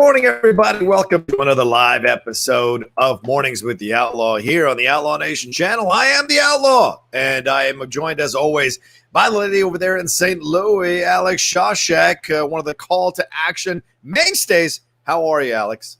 morning, everybody. Welcome to another live episode of Mornings with the Outlaw here on the Outlaw Nation channel. I am the Outlaw, and I am joined, as always, by the lady over there in St. Louis, Alex Shawshak, one of the call to action mainstays. How are you, Alex?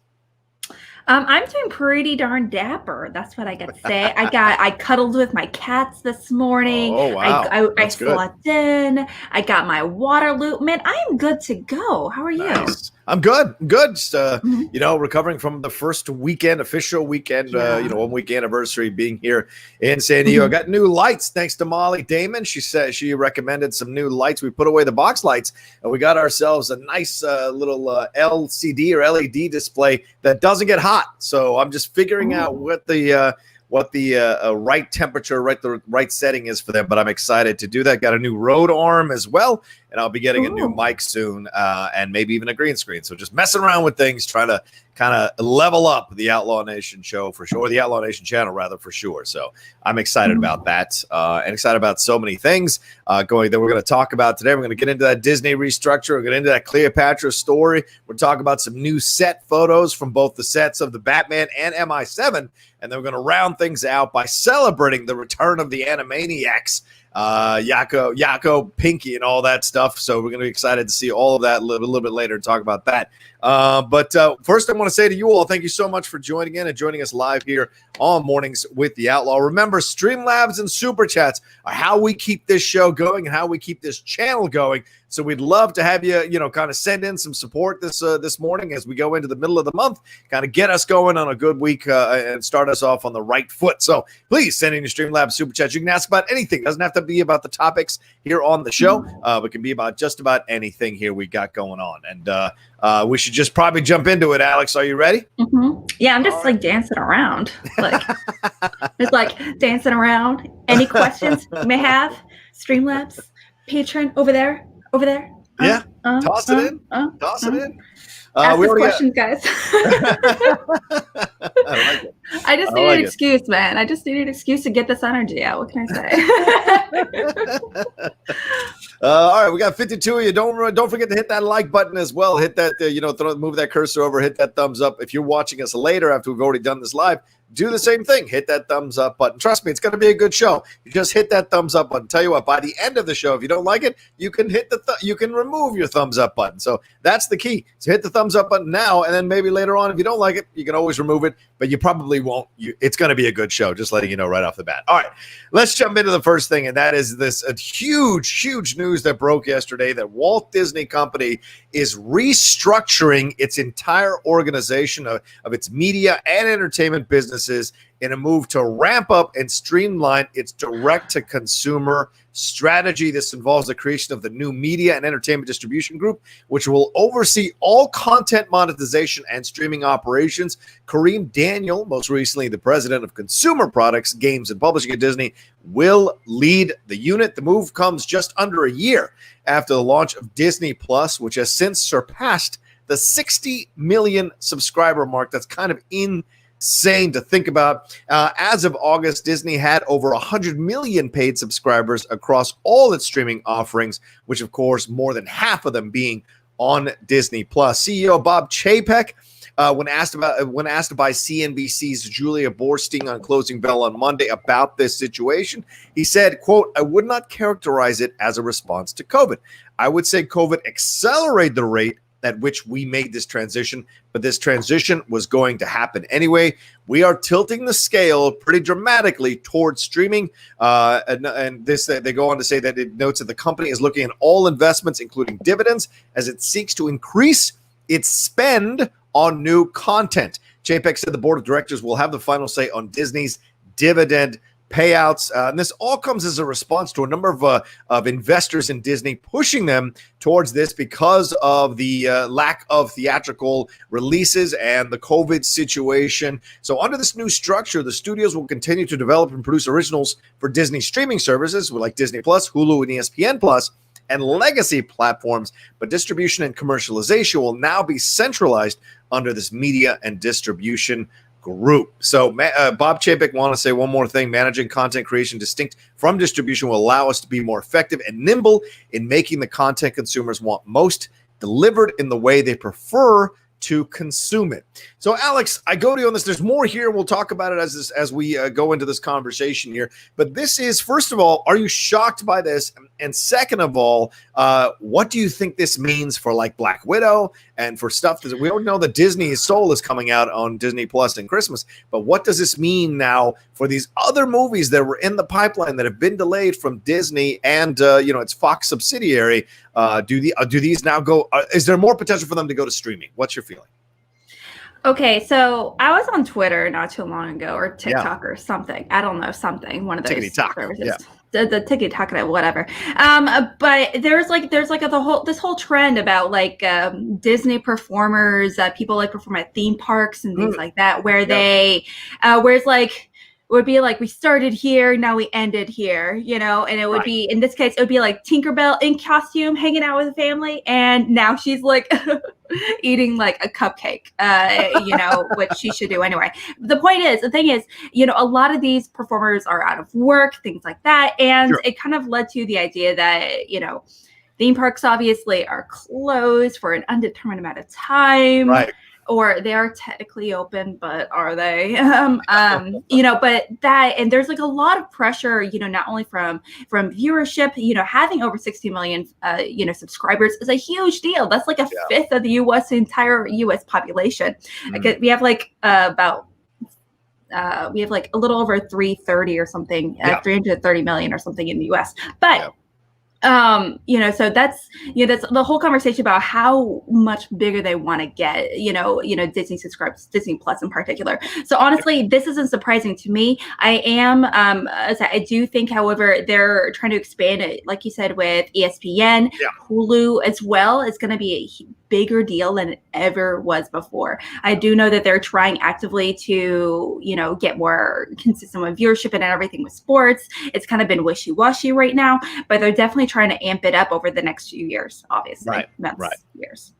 I'm doing pretty darn dapper. That's what I got to say. I cuddled with my cats this morning. Oh, wow. I slept in. I got my Waterloo. Man, I am good to go. How are you? Nice. I'm good. Just, recovering from the first weekend, official weekend, 1 week anniversary being here in San Diego. I got new lights thanks to Molly Damon. She said she recommended some new lights. We put away the box lights and we got ourselves a nice little LCD or LED display that doesn't get hot. So I'm just figuring out what the right temperature, the right setting is for them. But I'm excited to do that. Got a new Rode arm as well, and I'll be getting a new mic soon, and maybe even a green screen. So just messing around with things, trying to kind of level up the Outlaw Nation show for sure, or the Outlaw Nation channel rather, for sure. So I'm excited about that, and excited about so many things that we're going to talk about today. We're going to get into that Disney restructure. We're going to get into that Cleopatra story. We're talking about some new set photos from both the sets of the Batman and MI7. And then we're going to round things out by celebrating the return of the Animaniacs, Yakko, Pinky, and all that stuff. So we're going to be excited to see all of that a little bit later and talk about that. But first, I want to say to you all, thank you so much for joining in and joining us live here on Mornings with the Outlaw. Remember, Streamlabs and Super Chats are how we keep this show going and how we keep this channel going. So we'd love to have you, kind of send in some support this morning as we go into the middle of the month, kind of get us going on a good week and start us off on the right foot. So please send in your Streamlabs Super Chats. You can ask about anything. It doesn't have to be about the topics here on the show. It can be about just about anything here we got going on. And we should just probably jump into it. Alex, are you ready? Yeah, I'm just dancing around. Just dancing around. Any questions you may have? Streamlabs, patron over there. Yeah, toss it in. Toss it in. Ask us questions, guys. I like it. I just need an excuse, man. I just need an excuse to get this energy out. What can I say? All right, we got 52 of you. Don't forget to hit that like button as well. Hit that, move that cursor over. Hit that thumbs up. If you're watching us later after we've already done this live, do the same thing. Hit that thumbs up button. Trust me, it's going to be a good show. You just hit that thumbs up button. Tell you what, by the end of the show, if you don't like it, you can hit you can remove your thumbs up button. So that's the key. So hit the thumbs up button now, and then maybe later on, if you don't like it, you can always remove it. But you probably won't. It's going to be a good show. Just letting you know right off the bat. All right, let's jump into the first thing, and that is this huge news that broke yesterday that Walt Disney Company is restructuring its entire organization of its media and entertainment businesses in a move to ramp up and streamline its direct-to-consumer strategy. This involves the creation of the new Media and Entertainment Distribution Group, which will oversee all content monetization and streaming operations. Kareem Daniel, most recently the president of Consumer Products, Games, and Publishing at Disney, will lead the unit. The move comes just under a year after the launch of Disney Plus, which has since surpassed the 60 million subscriber mark. That's kind of insane to think about. As of August, Disney had over 100 million paid subscribers across all its streaming offerings, which of course more than half of them being on Disney Plus. CEO Bob Chapek, when asked by CNBC's Julia Borstein on Closing Bell on Monday about this situation, he said, quote, "I would not characterize it as a response to COVID. I would say COVID accelerated the rate at which we made this transition, but this transition was going to happen anyway. We are tilting the scale pretty dramatically towards streaming." And this, they go on to say that it notes that the company is looking at all investments, including dividends, as it seeks to increase its spend on new content. Chapek said the board of directors will have the final say on Disney's dividend payouts. And this all comes as a response to a number of investors in Disney pushing them towards this because of the lack of theatrical releases and the COVID situation. So under this new structure, the studios will continue to develop and produce originals for Disney streaming services like Disney Plus, Hulu, and ESPN Plus, and legacy platforms, but distribution and commercialization will now be centralized under this media and distribution group. So Bob Chapek want to say one more thing. Managing content creation distinct from distribution will allow us to be more effective and nimble in making the content consumers want most delivered in the way they prefer to consume it. So, Alex, I go to you on this. There's more here. We'll talk about it as we go into this conversation here. But this is, first of all, are you shocked by this? And second of all, what do you think this means for like Black Widow and for stuff that we don't know that Disney's Soul is coming out on Disney Plus in Christmas? But what does this mean now for these other movies that were in the pipeline that have been delayed from Disney and its Fox subsidiary? Do these now go? Is there more potential for them to go to streaming? What's your feeling? Okay, so I was on Twitter not too long ago, or TikTok or something. I don't know, something, one of those services. Yeah. The TikTok, whatever. But there's this whole trend about like Disney performers, people like perform at theme parks and things like that, where they, whereas like, it would be like, we started here, now we ended here, and it would be, in this case, it would be like Tinkerbell in costume, hanging out with the family, and now she's like eating like a cupcake, which she should do anyway. The thing is, a lot of these performers are out of work, things like that, and it kind of led to the idea that, theme parks obviously are closed for an undetermined amount of time. Right. Or they are technically open, but are they? But that, and there's like a lot of pressure, not only from viewership, having over 60 million, subscribers is a huge deal. That's like a fifth of the entire U.S. population. Like we have like we have like a little over 330 or something, 330 million or something in the U.S. But so that's the whole conversation about how much bigger they want to get, Disney subscribers, Disney Plus in particular. So honestly, this isn't surprising to me. I do think, however, they're trying to expand it, like you said, with ESPN, Hulu as well. It's going to be a bigger deal than it ever was before. I do know that they're trying actively to, get more consistent with viewership and everything with sports. It's kind of been wishy-washy right now, but they're definitely trying to amp it up over the next few years, obviously. Years.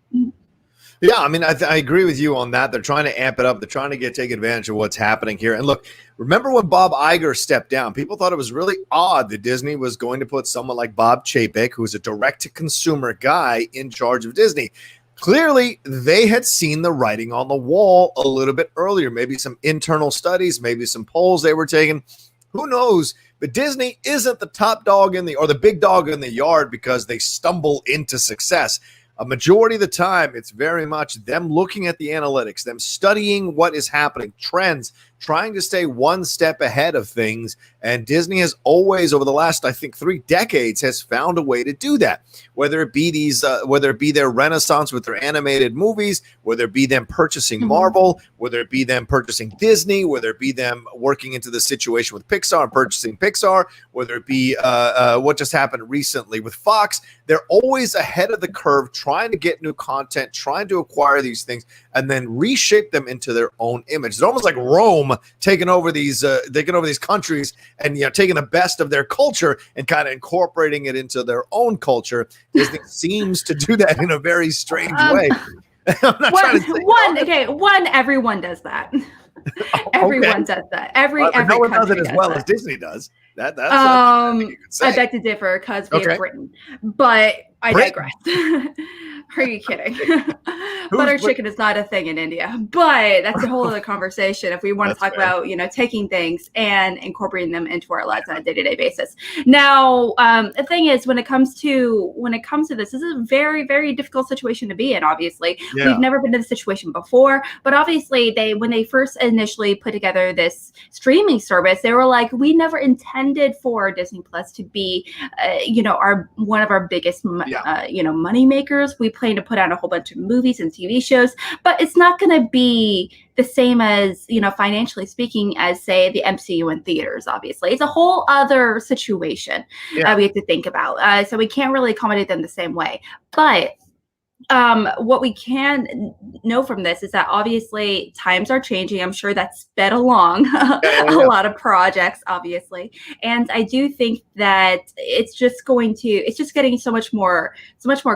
Yeah, I mean, I agree with you on that. They're trying to amp it up. They're trying to take advantage of what's happening here. And look, remember when Bob Iger stepped down? People thought it was really odd that Disney was going to put someone like Bob Chapek, who's a direct-to-consumer guy, in charge of Disney. Clearly, they had seen the writing on the wall a little bit earlier. Maybe some internal studies, maybe some polls they were taking. Who knows? But Disney isn't the top dog or the big dog in the yard because they stumble into success. A majority of the time, it's very much them looking at the analytics, them studying what is happening, trends, trying to stay one step ahead of things. And Disney has always, over the last, I think, 3 decades, has found a way to do that. Whether it be whether it be their renaissance with their animated movies, whether it be them purchasing Marvel, whether it be them purchasing Disney, whether it be them working into the situation with Pixar and purchasing Pixar, whether it be what just happened recently with Fox. They're always ahead of the curve, trying to get new content, trying to acquire these things, and then reshape them into their own image. It's almost like Rome taking over these countries and taking the best of their culture and kind of incorporating it into their own culture. Disney seems to do that in a very strange way. I'm not trying to say everyone does that. Everyone does that. Every no one does it as well as Disney does. That's I beg to differ because we have Britain, but I digress. Are you kidding? Butter chicken is not a thing in India, but that's a whole other conversation if we want to talk about, taking things and incorporating them into our lives on a day-to-day basis. Now, the thing is, when it comes to this is a very, very difficult situation to be in, obviously. We've never been in this situation before, but obviously when they first initially put together this streaming service, they were like, we never intended for Disney Plus to be, one of our biggest, money makers. We plan to put out a whole bunch of movies and TV shows, but it's not going to be the same as, financially speaking, as say the MCU in theaters. Obviously, it's a whole other situation we have to think about. So we can't really accommodate them the same way. But what we can know from this is that obviously times are changing. I'm sure that sped along a lot of projects, obviously. And I do think that it's just getting so much more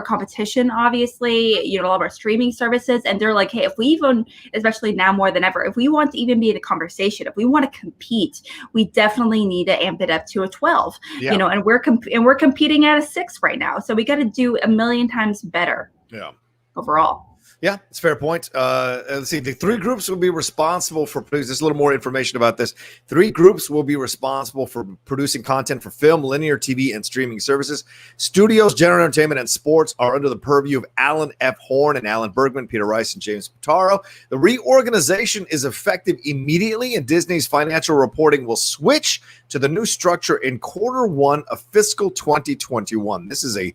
competition, obviously, a lot of our streaming services. And they're like, hey, if we even, especially now more than ever, if we want to even be in the conversation, if we want to compete, we definitely need to amp it up to a 12, and we're competing at a 6 right now. So we got to do a million times better. Yeah. Overall. Yeah, it's a fair point. Let's see. The three groups will be responsible for producing. There's a little more information about this. Three groups will be responsible for producing content for film, linear TV, and streaming services. Studios, general entertainment, and sports are under the purview of Alan F. Horn and Alan Bergman, Peter Rice, and James Pitaro. The reorganization is effective immediately, and Disney's financial reporting will switch to the new structure in Q1 of fiscal 2021. This is a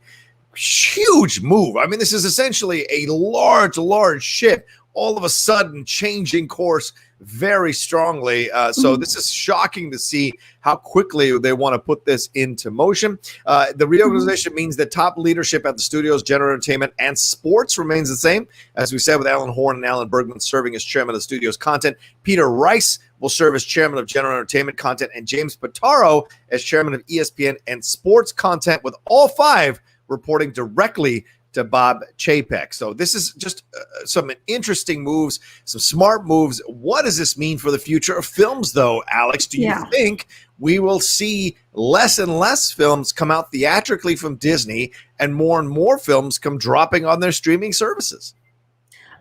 huge move. I mean, this is essentially a large shift, all of a sudden changing course very strongly. So this is shocking to see how quickly they want to put this into motion. The reorganization means that top leadership at the studios, general entertainment, and sports remains the same. As we said, with Alan Horn and Alan Bergman serving as chairman of the studio's content, Peter Rice will serve as chairman of general entertainment content, and James Pitaro as chairman of ESPN and sports content, with all five reporting directly to Bob Chapek. So this is just some interesting moves, some smart moves. What does this mean for the future of films, though, Alex? Do you think we will see less and less films come out theatrically from Disney and more films come dropping on their streaming services?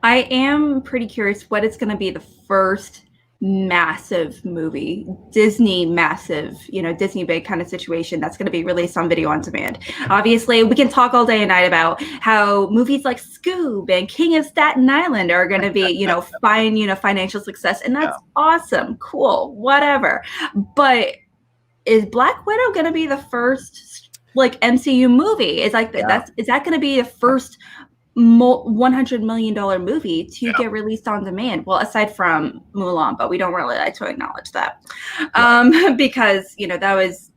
I am pretty curious what is going to be the first massive movie, Disney big kind of situation that's going to be released on video on demand. Obviously, we can talk all day and night about how movies like Scoob and King of Staten Island are going to be, financial success, and that's awesome, cool, whatever. But is Black Widow going to be the first MCU movie? Is that going to be the first $100 million movie to get released on demand? Well, aside from Mulan, but we don't really like to acknowledge that because that was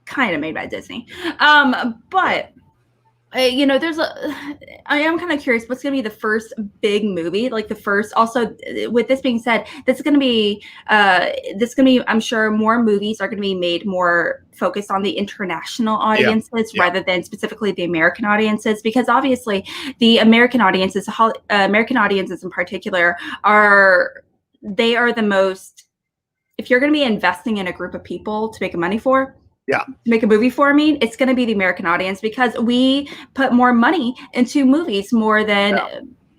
kind of made by Disney. But I am kind of curious what's going to be the first big movie, also with this being said, this is going to be, I'm sure more movies are going to be made more focused on the international audiences rather than specifically the American audiences, because obviously the American audiences in particular are the most, if you're going to be investing in a group of people to make money for, to make a movie for me, it's going to be the American audience, because we put more money into movies more than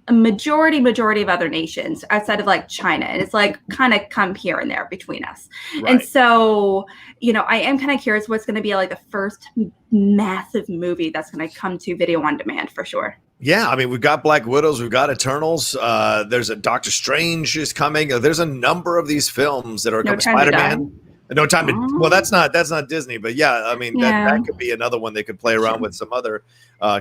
a majority of other nations outside of China. And it's kind of come here and there between us. Right. And so, I am kind of curious what's going to be the first massive movie that's going to come to video on demand for sure. Yeah, I mean, we've got Black Widows, we've got Eternals. There's a Doctor Strange is coming. There's a number of these films that are coming. Spider-Man. No Time to. Well, that's not Disney, but I mean that could be another one they could play around with some other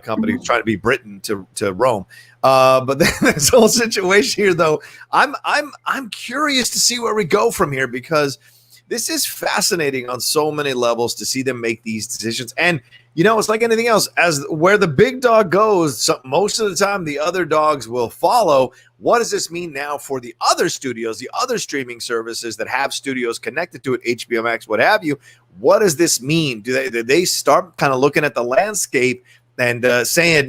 company trying to be Britain to Rome. But this whole situation here, though, I'm curious to see where we go from here, because this is fascinating on so many levels to see them make these decisions. And it's like anything else, as where the big dog goes, most of the time the other dogs will follow. What does this mean now for the other studios, the other streaming services that have studios connected to it, HBO Max, what have you? What does this mean? Do they start kind of looking at the landscape and saying,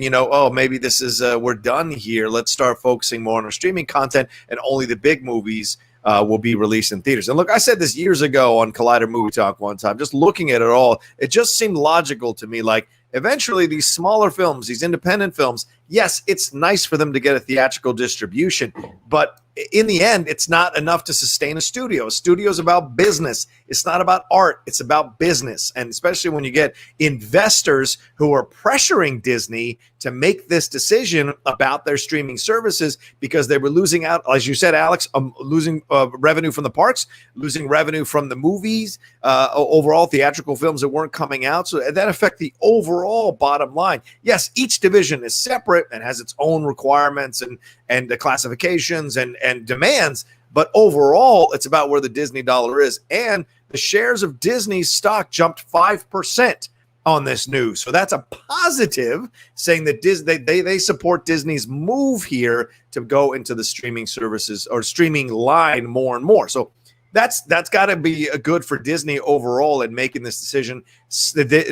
maybe this is we're done here. Let's start focusing more on our streaming content, and only the big movies will be released in theaters. And look, I said this years ago on Collider Movie Talk one time, just looking at it all, it just seemed logical to me. Eventually these smaller films, these independent films, yes, it's nice for them to get a theatrical distribution, but in the end, it's not enough to sustain a studio. A studio is about business. It's not about art. It's about business. And especially when you get investors who are pressuring Disney to make this decision about their streaming services, because they were losing out, as you said, Alex, losing revenue from the parks, losing revenue from the movies, overall theatrical films that weren't coming out. So that affects the overall bottom line. Yes, each division is separate and has its own requirements and the classifications and demands, but overall it's about where the Disney dollar is. And the shares of Disney's stock jumped 5% on this news, so that's a positive, saying that they support Disney's move here to go into the streaming services or streaming line more and more. So that's got to be good for Disney overall in making this decision.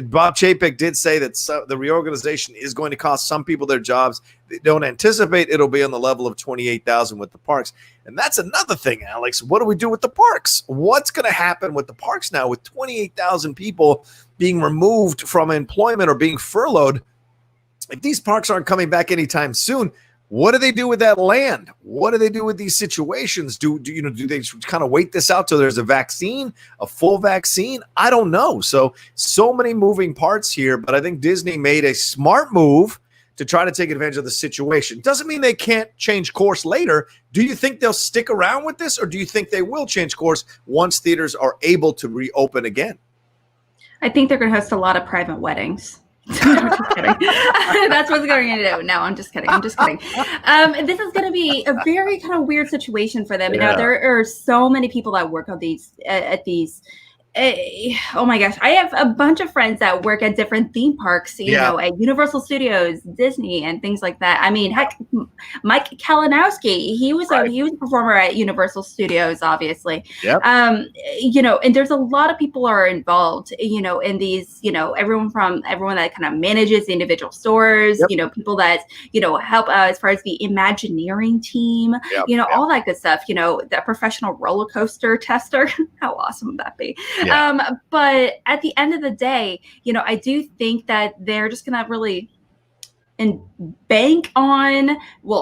Bob Chapek did say that the reorganization is going to cost some people their jobs. They don't anticipate it'll be on the level of 28,000 with the parks. And that's another thing, Alex. What do we do with the parks? What's going to happen with the parks now with 28,000 people being removed from employment or being furloughed? If these parks aren't coming back anytime soon, What do they do with that land? What do they do with these situations? Do they kind of wait this out till there's a vaccine, a full vaccine? I don't know. So many moving parts here, but I think Disney made a smart move to try to take advantage of the situation. Doesn't mean they can't change course later. Do you think they'll stick around with this, or do you think they will change course once theaters are able to reopen again? I think they're going to host a lot of private weddings. No, I'm just kidding. That's what's going to do. No, I'm just kidding. This is going to be a very kind of weird situation for them. Yeah. Now, there are so many people that work on these at these. Oh my gosh, I have a bunch of friends that work at different theme parks, you know, at Universal Studios, Disney, and things like that. I mean, heck, Mike Kalinowski, he was a performer at Universal Studios, obviously. Yep. You know, and there's a lot of people are involved, you know, in these, you know, everyone that kind of manages the individual stores, you know, people that, you know, help as far as the Imagineering team, you know, all that good stuff, you know, that professional roller coaster tester. How awesome would that be? Yeah. But at the end of the day, you know, I do think that they're just going to really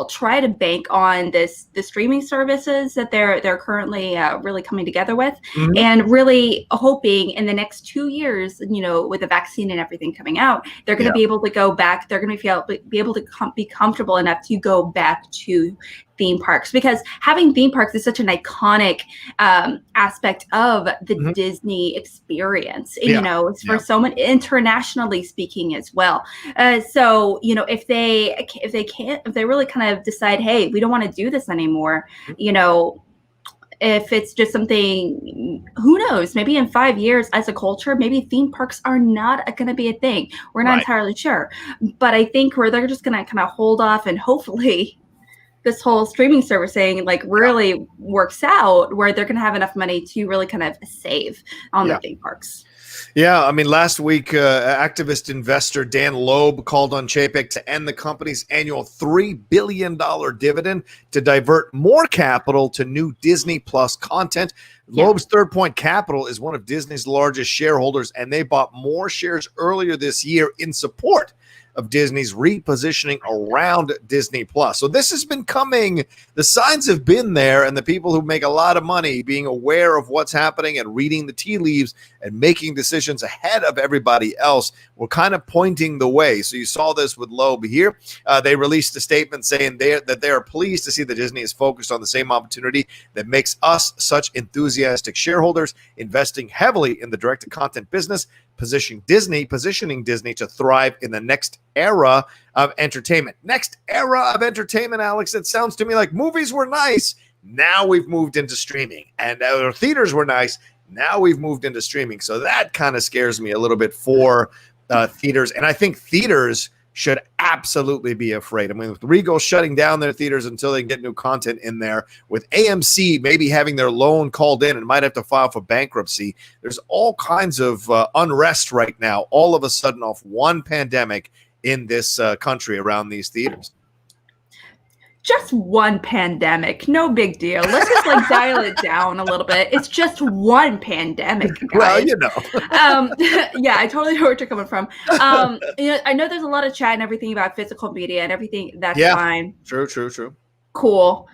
try to bank on the streaming services that they're currently really coming together with, and really hoping in the next 2 years, you know, with the vaccine and everything coming out, they're going to be able to go back. They're going to be able to be comfortable enough to go back to theme parks, because having theme parks is such an iconic aspect of the Disney experience, you know, it's for so many, internationally speaking as well. So, you know, if they really kind of decide, hey, we don't want to do this anymore, you know, if it's just something, who knows, maybe in 5 years as a culture, maybe theme parks are not going to be a thing. We're not entirely sure. But I think where they're just going to kind of hold off, and hopefully this whole streaming service thing like really works out where they're going to have enough money to really kind of save on the theme parks. Yeah, I mean, last week, activist investor Dan Loeb called on Chapek to end the company's annual $3 billion dividend to divert more capital to new Disney Plus content. Loeb's Third Point Capital is one of Disney's largest shareholders, and they bought more shares earlier this year in support of Disney's repositioning around Disney Plus. So this has been coming. The signs have been there, and the people who make a lot of money being aware of what's happening and reading the tea leaves and making decisions ahead of everybody else were kind of pointing the way. So you saw this with Loeb here. They released a statement saying that they are pleased to see that Disney is focused on the same opportunity that makes us such enthusiastic shareholders, investing heavily in the direct-to-content business, positioning Disney to thrive in the next era of entertainment. Next era of entertainment, Alex, it sounds to me like movies were nice. Now we've moved into streaming. And theaters were nice. Now we've moved into streaming. So that kind of scares me a little bit for theaters. And I think theaters should absolutely be afraid. I mean, with Regal shutting down their theaters until they can get new content in there, with AMC maybe having their loan called in and might have to file for bankruptcy, there's all kinds of unrest right now, all of a sudden off one pandemic in this country around these theaters. Just one pandemic, no big deal. Let's just like dial it down a little bit. It's just one pandemic, guys. Well, you know. Yeah, I totally know where you're coming from. You know, I know there's a lot of chat and everything about physical media and everything. That's fine. True. Cool.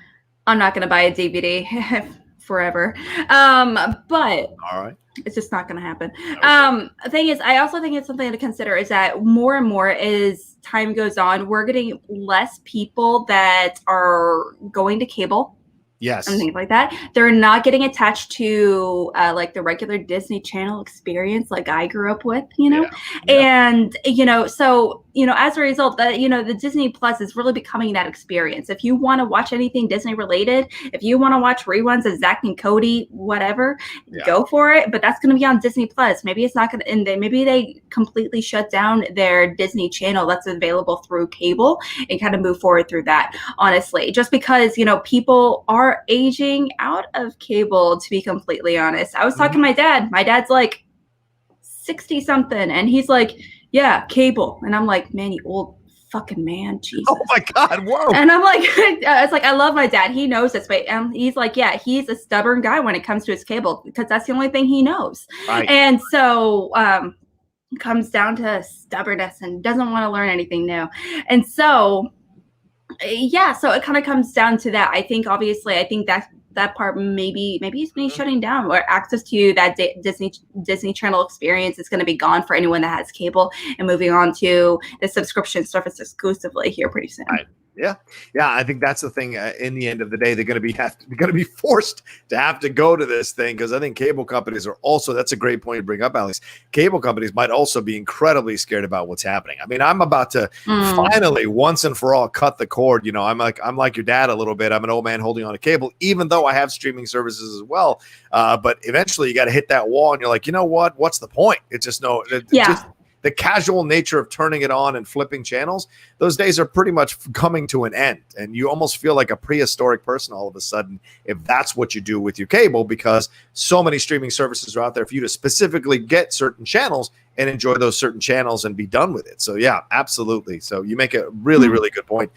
I'm not gonna buy a DVD forever. But all right. It's just not going to happen. Okay. The thing is, I also think it's something to consider is that more and more as time goes on, we're getting less people that are going to cable. Yes. And things like that. They're not getting attached to like the regular Disney Channel experience like I grew up with, you know? Yeah. And, you know, so, you know, as a result, you know, the Disney Plus is really becoming that experience. If you want to watch anything Disney related, if you want to watch reruns of Zack and Cody, whatever, go for it. But that's going to be on Disney Plus. Maybe it's not going to, and maybe they completely shut down their Disney Channel that's available through cable and kind of move forward through that, honestly. Just because, you know, people are aging out of cable, to be completely honest. I was talking to my dad. My dad's like 60 something and he's like, yeah, cable. And I'm like, man, you old fucking man, Jesus. Oh my God, whoa. And I'm like, it's like, I love my dad. He knows this, but he's like, yeah, he's a stubborn guy when it comes to his cable because that's the only thing he knows. Right. And so it comes down to stubbornness and doesn't want to learn anything new. And so Yeah, so it kind of comes down to that. I think obviously, I think that part maybe is going to be shutting down, where access to that Disney Channel experience is going to be gone for anyone that has cable, and moving on to the subscription service exclusively here pretty soon. Right. Yeah. I think that's the thing. In the end of the day, they're going to be forced to have to go to this thing, because I think cable companies are also. That's a great point to bring up, Alex. Cable companies might also be incredibly scared about what's happening. I mean, I'm about to finally, once and for all, cut the cord. I'm like your dad a little bit. I'm an old man holding on to cable, even though I have streaming services as well. But eventually, you got to hit that wall, and you're like, you know what? What's the point? It's just no. Just, the casual nature of turning it on and flipping channels, those days are pretty much coming to an end. And you almost feel like a prehistoric person all of a sudden if that's what you do with your cable, because so many streaming services are out there for you to specifically get certain channels and enjoy those certain channels and be done with it. So yeah, absolutely. So you make a really, really good point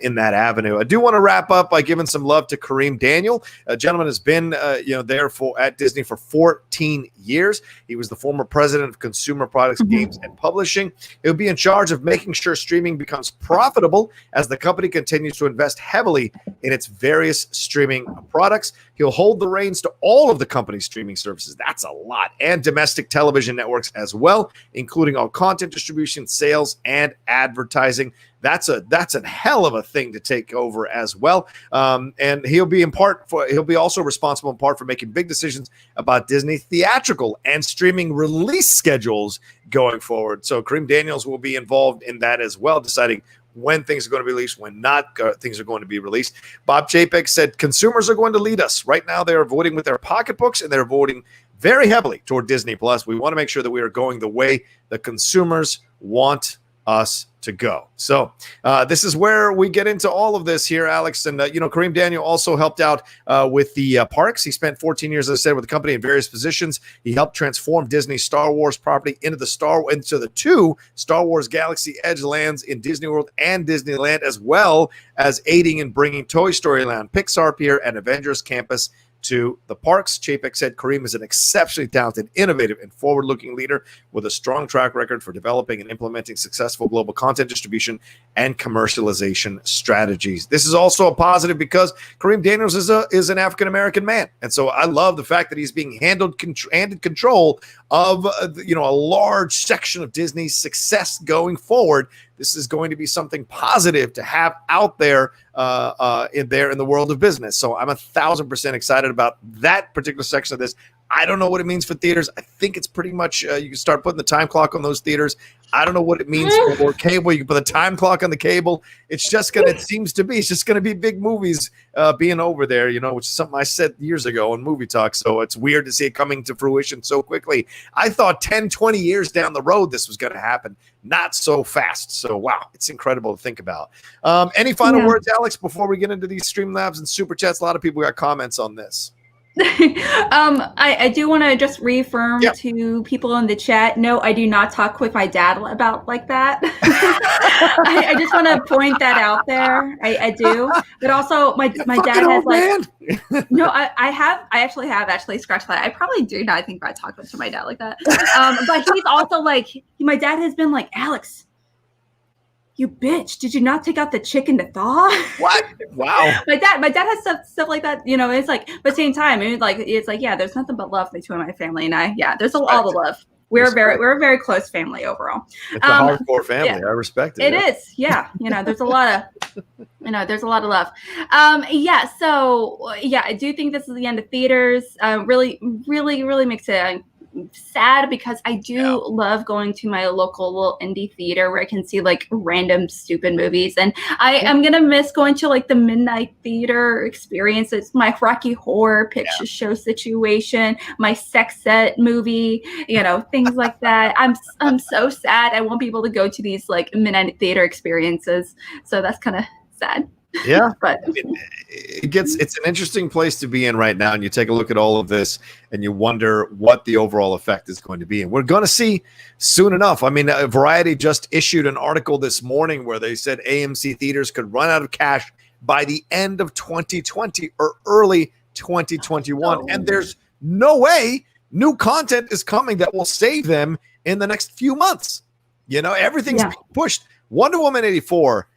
in that avenue. I do want to wrap up by giving some love to Kareem Daniel. A gentleman has been there at Disney for 14 years. He was the former president of Consumer Products, Games and Publishing. He'll be in charge of making sure streaming becomes profitable as the company continues to invest heavily in its various streaming products. He'll hold the reins to all of the company's streaming services. That's a lot. And domestic television networks as well, including all content distribution, sales, and advertising. That's a hell of a thing to take over as well. And he'll be also responsible in part for making big decisions about Disney theatrical and streaming release schedules going forward. So Kareem Daniels will be involved in that as well, deciding when things are going to be released, when not things are going to be released. Bob Chapek said consumers are going to lead us. Right now, they're voting with their pocketbooks, and they're voting very heavily toward Disney Plus. We want to make sure that we are going the way the consumers want us to go. So this is where we get into all of this here, Alex. And Kareem Daniel also helped out with the parks. He spent 14 years, as I said, with the company in various positions. He helped transform Disney's Star Wars property into the two Star Wars Galaxy Edge lands in Disney World and Disneyland, as well as aiding in bringing Toy Story Land, Pixar Pier, and Avengers Campus to the parks. Chapek said Kareem is an exceptionally talented, innovative, and forward-looking leader with a strong track record for developing and implementing successful global content distribution and commercialization strategies. This is also a positive because Kareem Daniels is an African-American man. And so I love the fact that he's being handed control of a large section of Disney's success going forward. This is going to be something positive to have out there in the world of business. So I'm 1,000% excited about that particular section of this. I don't know what it means for theaters. I think it's pretty much you can start putting the time clock on those theaters. I don't know what it means for cable. You can put the time clock on the cable. It's just going to be big movies being over there, which is something I said years ago on Movie Talk. So it's weird to see it coming to fruition so quickly. I thought 10, 20 years down the road this was going to happen. Not so fast. So, wow, it's incredible to think about. Any final words, Alex, before we get into these Streamlabs and Super Chats? A lot of people got comments on this. I do want to just reaffirm to people in the chat. No, I do not talk with my dad about like that. I just want to point that out there. I do, but also my dad has like no. I actually have scratched that. I probably do not think I talk to my dad like that. But he's also like my dad has been like, Alex, you bitch, did you not take out the chicken to thaw? What? Wow. my dad has stuff like that, it's like, but at the same time, it's like, yeah, there's nothing but love between my family and I. Yeah, there's all the love. We're a very close family overall. It's a hardcore family. Yeah. I respect it. It is. Yeah. There's a lot of love. So I do think this is the end of theaters. Really, really, really makes it sad because I do love going to my local little indie theater where I can see like random stupid movies, and I am gonna miss going to like the midnight theater experience. It's my Rocky Horror Picture Show situation, my sex set movie, things like that. I'm so sad I won't be able to go to these like midnight theater experiences, so that's kind of sad. Yeah, but it's an interesting place to be in right now, and you take a look at all of this and you wonder what the overall effect is going to be, and we're going to see soon enough. I mean, Variety just issued an article this morning where they said AMC theaters could run out of cash by the end of 2020 or early 2021, and there's no way new content is coming that will save them in the next few months. Everything's being pushed. Wonder Woman 84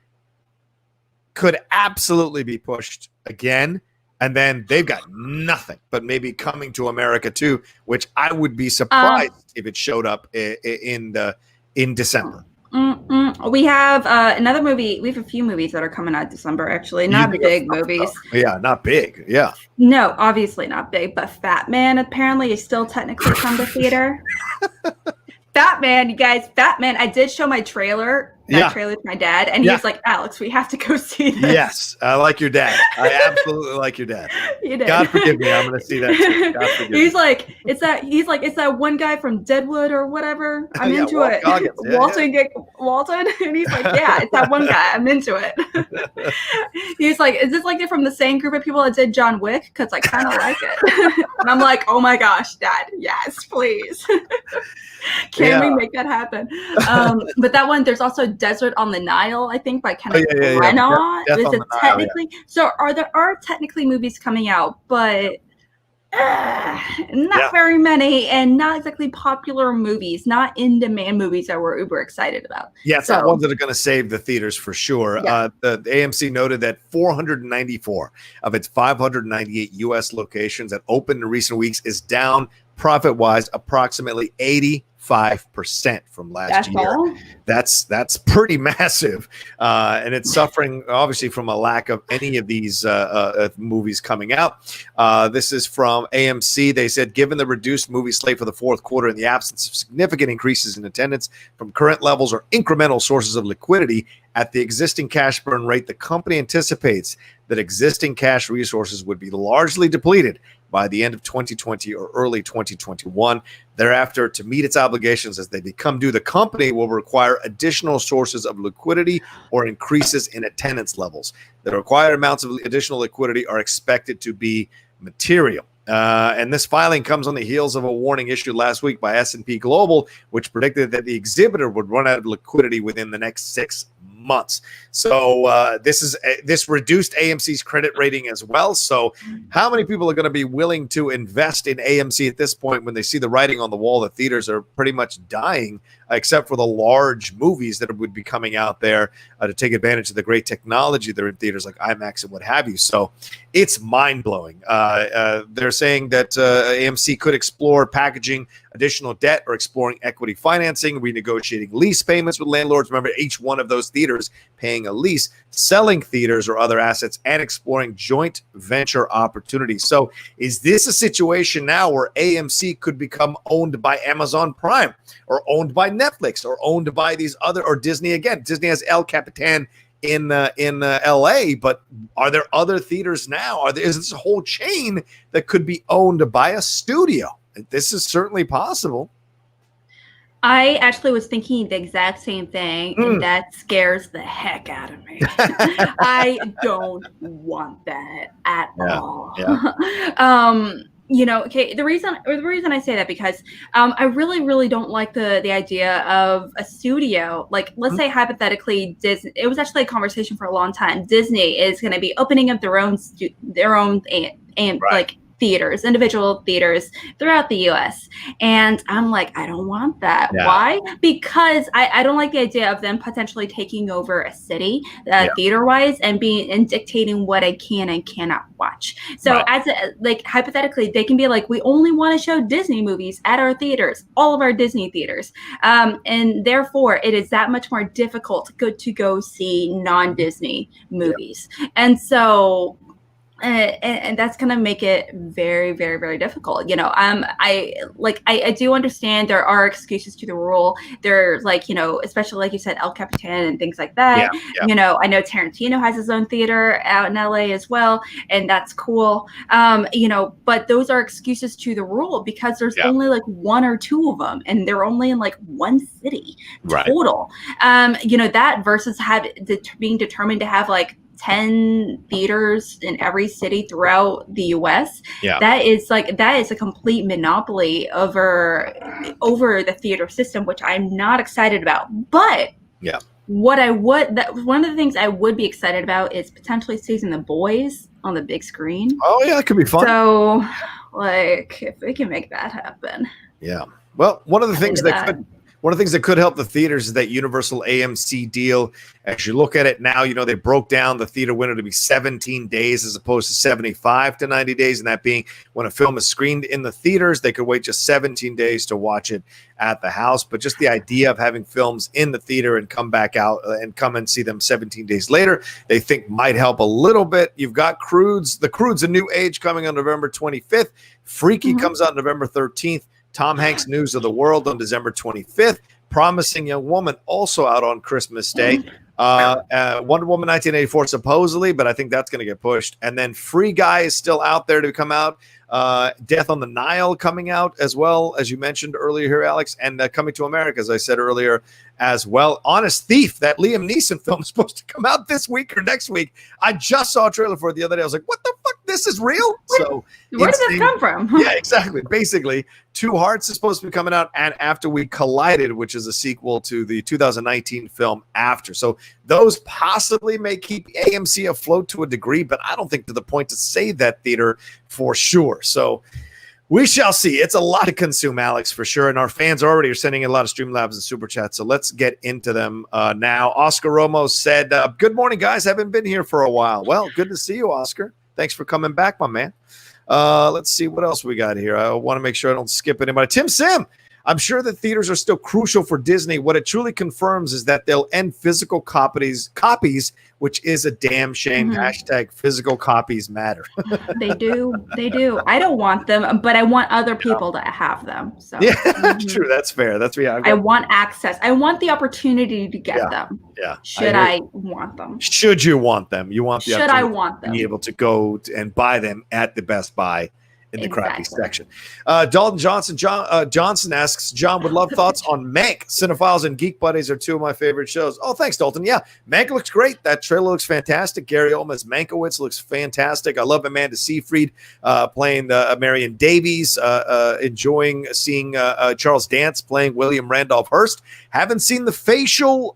could absolutely be pushed again. And then they've got nothing but maybe Coming to America too, which I would be surprised if it showed up in December. We have another movie. We have a few movies that are coming out December, actually. Not big movies. Yeah, not big. Yeah. No, obviously not big. But Fat Man apparently is still technically come to theater. Fat Man, you guys. Fat Man. I did show my trailer. Trailer to my dad, and he was like, "Alex, we have to go see this." Yes, I like your dad. I absolutely like your dad. You did. God forgive me. I'm going to see that too. God forgive me. He's like, it's that one guy from Deadwood or whatever. I'm into it. Walton, and he's like, yeah, it's that one guy. I'm into it. He's like, is this like they're from the same group of people that did John Wick? Because I kind of like it. And I'm like, oh my gosh, Dad, yes, please. Can we make that happen? But that one, there's also Desert on the Nile, I think, by Kenneth Branagh. Is it technically? So there are technically movies coming out, but not very many, and not exactly popular movies, not in-demand movies that we're uber excited about. Yeah, it's not ones that are going to save the theaters for sure. Yeah. The AMC noted that 494 of its 598 U.S. locations that opened in recent weeks is down profit-wise approximately 85% from last year. That's pretty massive, and it's suffering obviously from a lack of any of these movies coming out. This is from AMC. They said, given the reduced movie slate for the fourth quarter and the absence of significant increases in attendance from current levels or incremental sources of liquidity at the existing cash burn rate, the company anticipates that existing cash resources would be largely depleted by the end of 2020 or early 2021. Thereafter, to meet its obligations as they become due, the company will require additional sources of liquidity or increases in attendance levels. The required amounts of additional liquidity are expected to be material. And this filing comes on the heels of a warning issued last week by S&P Global, which predicted that the exhibitor would run out of liquidity within the next 6 months. So this reduced AMC's credit rating as well. So how many people are going to be willing to invest in AMC at this point when they see the writing on the wall that theaters are pretty much dying, except for the large movies that would be coming out there to take advantage of the great technology that are in theaters like IMAX and what have you. So it's mind-blowing. They're saying that AMC could explore packaging additional debt or exploring equity financing, renegotiating lease payments with landlords. Remember, each one of those theaters paying a lease, selling theaters or other assets, and exploring joint venture opportunities. So is this a situation now where AMC could become owned by Amazon Prime or owned by Netflix or owned by these other, or Disney again? Disney has El Capitan in LA, but are there other theaters now? Is this a whole chain that could be owned by a studio? This is certainly possible. I actually was thinking the exact same thing, and that scares the heck out of me. I don't want that at all. Yeah. Okay. The reason I say that because I really don't like the idea of a studio. Like, let's say hypothetically, Disney. It was actually a conversation for a long time. Disney is going to be opening up their own like theaters, individual theaters throughout the US. And I'm like, I don't want that. Yeah. Why? Because I don't like the idea of them potentially taking over a city theater-wise and dictating what I can and cannot watch. So hypothetically, they can be like, we only want to show Disney movies at our theaters, all of our Disney theaters. And therefore, it is that much more difficult to go see non-Disney movies. Yeah. And so and that's going to make it very, very, very difficult. I do understand there are excuses to the rule. There's especially like you said, El Capitan and things like that. Yeah. I know Tarantino has his own theater out in LA as well, and that's cool. But those are excuses to the rule because there's only like one or two of them, and they're only in like one city total. That versus being determined to have like 10 theaters in every city throughout the US. Yeah. That is a complete monopoly over the theater system, which I'm not excited about. But one of the things I would be excited about is potentially seeing The Boys on the big screen. Oh yeah, that could be fun. So if we can make that happen. Yeah. Well, one of the things that One of the things that could help the theaters is that Universal AMC deal. As you look at it now, they broke down the theater window to be 17 days as opposed to 75 to 90 days. And that being when a film is screened in the theaters, they could wait just 17 days to watch it at the house. But just the idea of having films in the theater and come back out and come and see them 17 days later, they think might help a little bit. You've got Croods. The Croods, A New Age, coming on November 25th. Freaky comes out November 13th. Tom Hanks' News of the World on December 25th. Promising Young Woman also out on Christmas Day. Wonder Woman 1984 supposedly, but I think that's going to get pushed. And then Free Guy is still out there to come out. Death on the Nile coming out as well, as you mentioned earlier here, Alex, and Coming to America, as I said earlier, as well. Honest Thief, that Liam Neeson film, is supposed to come out this week or next week. I just saw a trailer for it the other day. I was like, what the fuck? This is real? So where did this come from? Yeah, exactly. Basically, Two Hearts is supposed to be coming out, and After We Collided, which is a sequel to the 2019 film After. So those possibly may keep AMC afloat to a degree, but I don't think to the point to save that theater for sure. So we shall see. It's a lot to consume, Alex, for sure. And our fans already are sending in a lot of Streamlabs and Super Chats. So let's get into them now. Oscar Romo said, good morning, guys. Haven't been here for a while. Well, good to see you, Oscar. Thanks for coming back, my man. Let's see what else we got here. I want to make sure I don't skip anybody. Tim Sim, I'm sure that theaters are still crucial for Disney. What it truly confirms is that they'll end physical copies, which is a damn shame. Hashtag physical copies matter. They do. I don't want them, but I want other people to have them. So yeah, true. That's fair. That's yeah. I want access. I want the opportunity to get them. Yeah. Should I want them? Should you want them? You want the Should I want them? Be able to go and buy them at the Best Buy in the crappy section. Dalton Johnson asks, John, would love thoughts on Mank. Cinephiles and Geek Buddies are two of my favorite shows. Oh, thanks, Dalton. Yeah, Mank looks great. That trailer looks fantastic. Gary Oldman's Mankiewicz looks fantastic. I love Amanda Seyfried playing Marion Davies, enjoying seeing Charles Dance playing William Randolph Hearst. Haven't seen the facial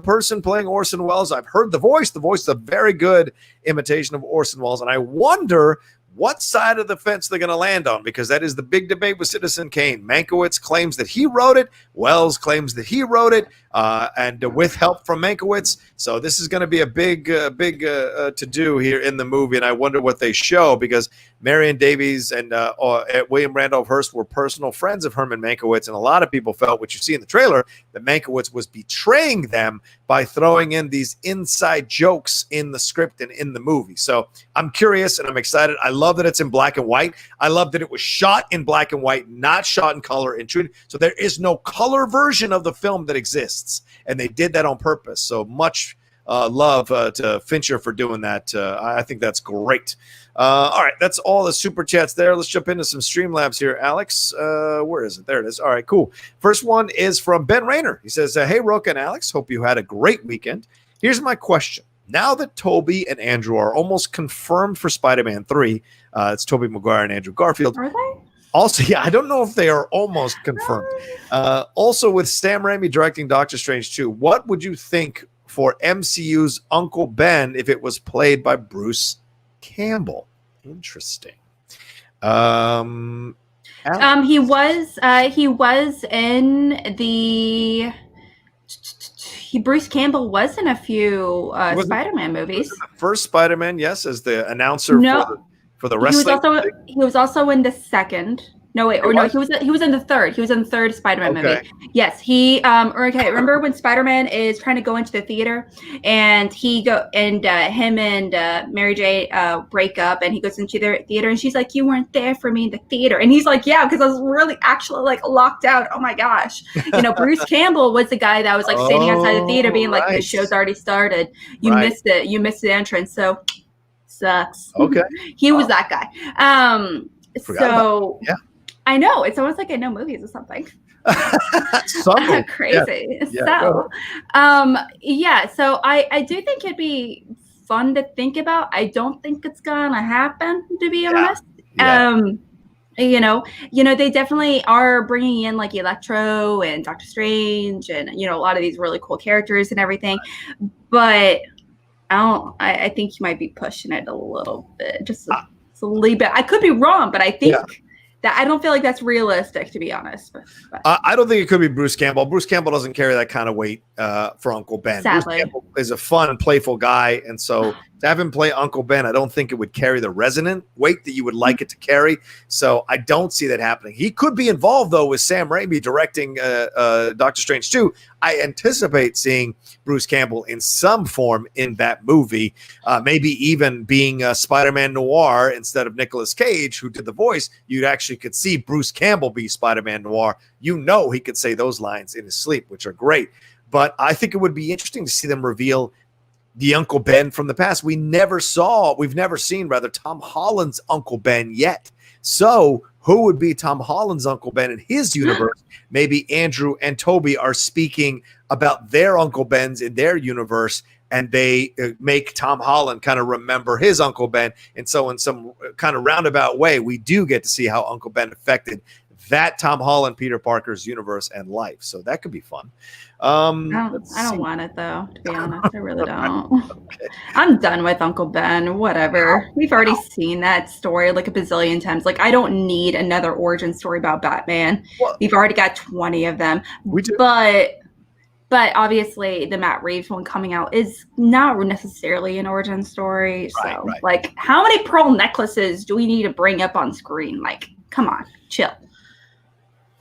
person playing Orson Welles. I've heard the voice. The voice is a very good imitation of Orson Welles, and I wonder what side of the fence they're going to land on, because that is the big debate with Citizen Kane. Mankiewicz claims that he wrote it. Wells claims that he wrote it, and with help from Mankiewicz. So this is going to be a big to-do here in the movie, and I wonder what they show, because Marion Davies and William Randolph Hearst were personal friends of Herman Mankiewicz, and a lot of people felt, what you see in the trailer, that Mankiewicz was betraying them by throwing in these inside jokes in the script and in the movie. So I'm curious, and I'm excited. I love that it's in black and white. I love that it was shot in black and white, not shot in color. So there is no color version of the film that exists, and they did that on purpose. So much love to Fincher for doing that. I think that's great. All right, that's all the super chats there. Let's jump into some Streamlabs here, Alex. Where is it? There it is. All right, cool. First one is from Ben Rayner. He says, hey, Roka and Alex, hope you had a great weekend. Here's my question. Now that Tobey and Andrew are almost confirmed for Spider-Man 3, it's Tobey Maguire and Andrew Garfield. Are they? Also, yeah, I don't know if they are almost confirmed. Also, with Sam Raimi directing Doctor Strange 2, what would you think for MCU's Uncle Ben if it was played by Bruce Campbell? Interesting. He was in the. Bruce Campbell was in a few Spider-Man movies. The first Spider-Man, yes, as the announcer for the wrestling. He was also in the second. No, wait, he was in the third. He was in the third Spider-Man movie. Yes, remember when Spider-Man is trying to go into the theater, and him and Mary J break up, and he goes into the theater, and she's like, "You weren't there for me in the theater," and he's like, "Yeah, because I was really actually like locked out." Oh my gosh, Bruce Campbell was the guy that was like standing outside the theater, being like, "The show's already started. You missed it. You missed the entrance." So sucks. Okay, he was that guy. Yeah. I know. It's almost like I know movies or something. Crazy. Yeah. So I do think it'd be fun to think about. I don't think it's gonna happen, to be honest. They definitely are bringing in like Electro and Doctor Strange and a lot of these really cool characters and everything, but I think you might be pushing it a little bit, just a little bit. I could be wrong, but I think That I don't feel like that's realistic, to be honest. But. I don't think it could be Bruce Campbell. Bruce Campbell doesn't carry that kind of weight for Uncle Ben. Sadly. Bruce Campbell is a fun, playful guy, and so to have him play Uncle Ben, I don't think it would carry the resonant weight that you would like it to carry. So I don't see that happening. He could be involved, though, with Sam Raimi directing Doctor Strange 2. I anticipate seeing Bruce Campbell in some form in that movie, maybe even being Spider-Man Noir instead of Nicolas Cage, who did the voice. You actually could see Bruce Campbell be Spider-Man Noir. You know he could say those lines in his sleep, which are great. But I think it would be interesting to see them reveal the Uncle Ben from the past. We've never seen Tom Holland's Uncle Ben yet. So who would be Tom Holland's Uncle Ben in his universe? Maybe Andrew and Toby are speaking about their Uncle Bens in their universe, and they make Tom Holland kind of remember his Uncle Ben. And so in some kind of roundabout way, we do get to see how Uncle Ben affected that Tom Holland, Peter Parker's universe and life. So that could be fun. I don't want it, though, to be honest. I really don't. Okay. I'm done with Uncle Ben. Whatever. We've already seen that story like a bazillion times. Like, I don't need another origin story about Batman. We've already got 20 of them. We do. But obviously, the Matt Reeves one coming out is not necessarily an origin story. So, like, how many pearl necklaces do we need to bring up on screen? Like, come on, chill.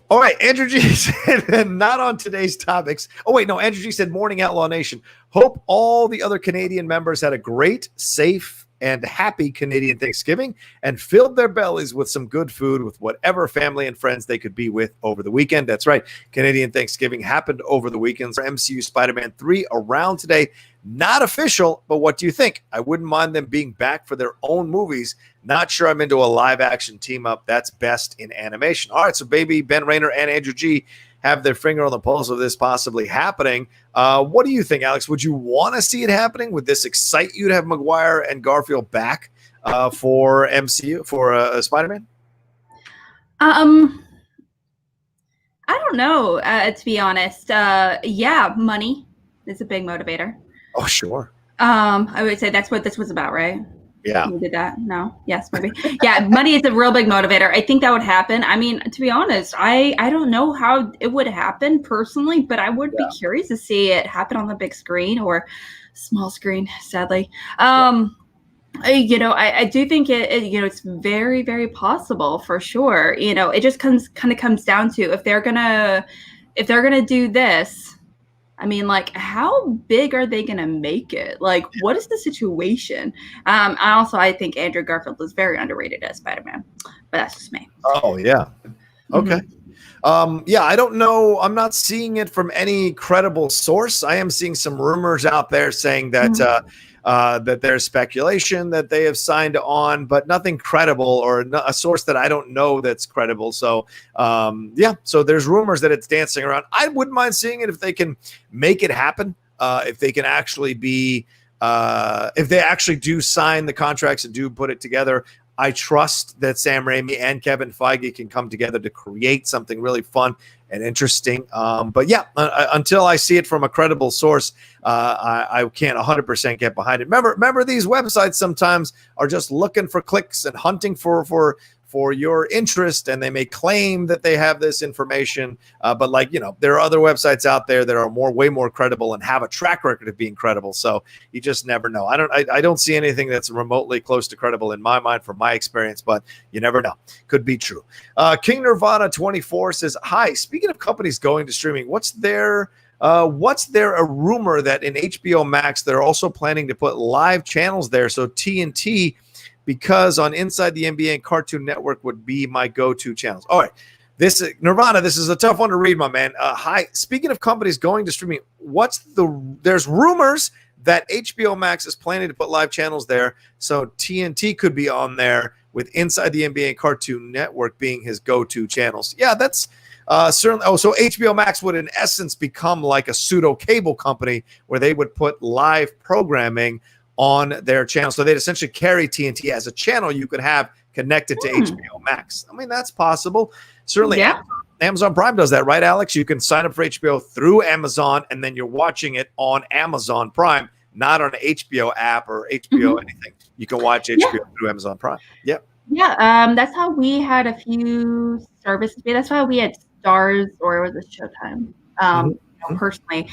All right, Andrew G said, not on today's topics. Oh, wait, no, Andrew G said, Morning Outlaw Nation. Hope all the other Canadian members had a great, safe, and happy Canadian Thanksgiving and filled their bellies with some good food with whatever family and friends they could be with over the weekend. That's right. Canadian Thanksgiving happened over the weekend. MCU Spider-Man 3 around today. Not official, but what do you think? I wouldn't mind them being back for their own movies. Not sure I'm into a live action team up. That's best in animation. All right, so baby Ben Rayner and Andrew G have their finger on the pulse of this possibly happening. What do you think, Alex? Would you want to see it happening? Would this excite you to have Maguire and Garfield back for MCU, for Spider-Man? I don't know, to be honest. Yeah, money is a big motivator. Oh, sure. I would say that's what this was about, right? Yeah. You did that? No? Yes, maybe. Yeah, money is a real big motivator. I think that would happen. I mean, to be honest, I don't know how it would happen personally, but I would be curious to see it happen on the big screen or small screen, sadly. I do think it it's very, very possible for sure. It just comes down to if they're gonna do this. I mean, like, how big are they going to make it? Like, what is the situation? I think Andrew Garfield is very underrated as Spider-Man, but that's just me. Oh, yeah. Okay. Mm-hmm. I don't know. I'm not seeing it from any credible source. I am seeing some rumors out there saying that that there's speculation that they have signed on, but nothing credible or a source that I don't know that's credible. So, so there's rumors that it's dancing around. I wouldn't mind seeing it if they can make it happen. If they can actually be, if they actually do sign the contracts and do put it together. I trust that Sam Raimi and Kevin Feige can come together to create something really fun and interesting. Until I see it from a credible source, I can't 100% get behind it. Remember, these websites sometimes are just looking for clicks and hunting for your interest, and they may claim that they have this information, but there are other websites out there that are way more credible and have a track record of being credible. So you just never know. I don't see anything that's remotely close to credible in my mind from my experience, but you never know. Could be true. King Nirvana 24 says, "Hi, speaking of companies going to streaming, what's there a rumor that in HBO Max they're also planning to put live channels there? So TNT, because on Inside the NBA and Cartoon Network would be my go-to channels." All right. Nirvana, this is a tough one to read, my man. Hi. Speaking of companies going to streaming, there's rumors that HBO Max is planning to put live channels there. So TNT could be on there with Inside the NBA and Cartoon Network being his go-to channels. Yeah, that's certainly. Oh, so HBO Max would in essence become like a pseudo cable company where they would put live programming on their channel. So they'd essentially carry TNT as a channel you could have connected to HBO Max. I mean, that's possible. Certainly, yeah. Amazon Prime does that, right, Alex? You can sign up for HBO through Amazon, and then you're watching it on Amazon Prime, not on an HBO app or HBO anything. You can watch HBO through Amazon Prime. Yep. Yeah, that's how we had a few services. That's why we had Stars, or was it Showtime? Personally,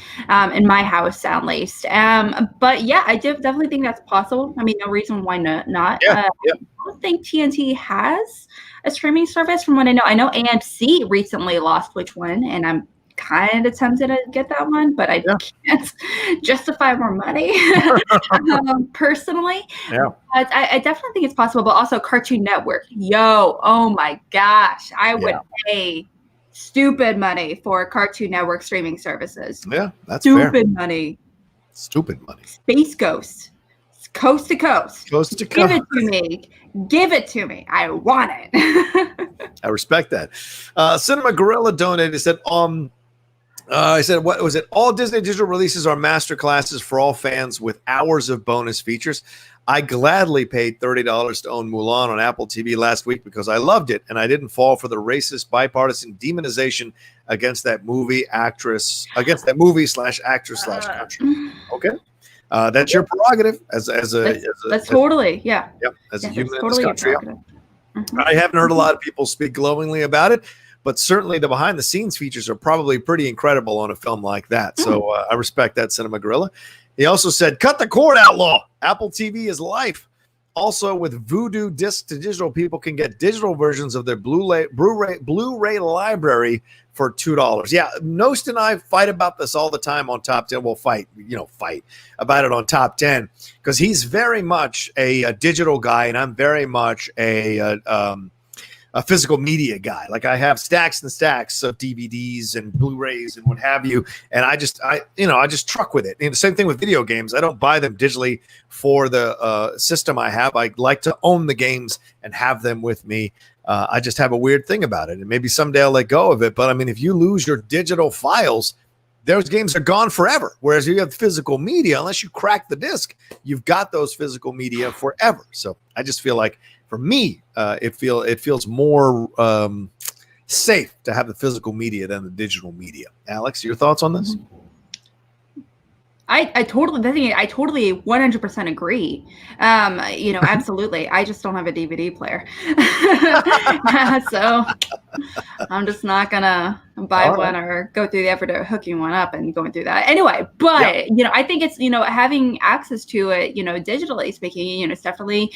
in my house at least. But yeah, I definitely think that's possible. I mean, no reason why not. Yeah, yeah. I don't think TNT has a streaming service from what I know. I know AMC recently lost which one, and I'm kind of tempted to get that one, but I can't justify more money personally. Yeah. But I definitely think it's possible, but also Cartoon Network. Yo, oh my gosh. I would pay stupid money for Cartoon Network streaming services. Yeah, that's stupid fair. money. Stupid money. Space Ghost. Coast to coast. Coast to coast. Give it to me. Give it to me. I want it. I respect that. Cinema Gorilla donated. Said, I said, what was it? All Disney digital releases are master classes for all fans with hours of bonus features. I gladly paid $30 to own Mulan on Apple TV last week because I loved it and I didn't fall for the racist bipartisan demonization against that movie actress, against that movie / actress / country. Okay. That's your prerogative as a totally, yeah. Yep, as a human in this totally country. I haven't heard a lot of people speak glowingly about it, but certainly the behind the scenes features are probably pretty incredible on a film like that. So I respect that, Cinema Gorilla. He also said, cut the cord, outlaw. Apple TV is life. Also, with Vudu disc to digital, people can get digital versions of their Blu-ray library for $2. Yeah, Nost and I fight about this all the time on Top 10. We'll fight about it on Top 10 because he's very much a digital guy and I'm very much a physical media guy. Like I have stacks and stacks of DVDs and Blu-rays and what have you. And I just truck with it. And the same thing with video games. I don't buy them digitally for the system I have. I like to own the games and have them with me. I just have a weird thing about it. And maybe someday I'll let go of it. But I mean, if you lose your digital files, those games are gone forever. Whereas you have physical media, unless you crack the disc, you've got those physical media forever. So I just feel like, for me, it feels more safe to have the physical media than the digital media. Alex, your thoughts on this? I totally 100% agree. Absolutely. I just don't have a DVD player. So I'm just not gonna buy one or go through the effort of hooking one up and going through that. Anyway, but I think it's, having access to it, digitally speaking, it's definitely,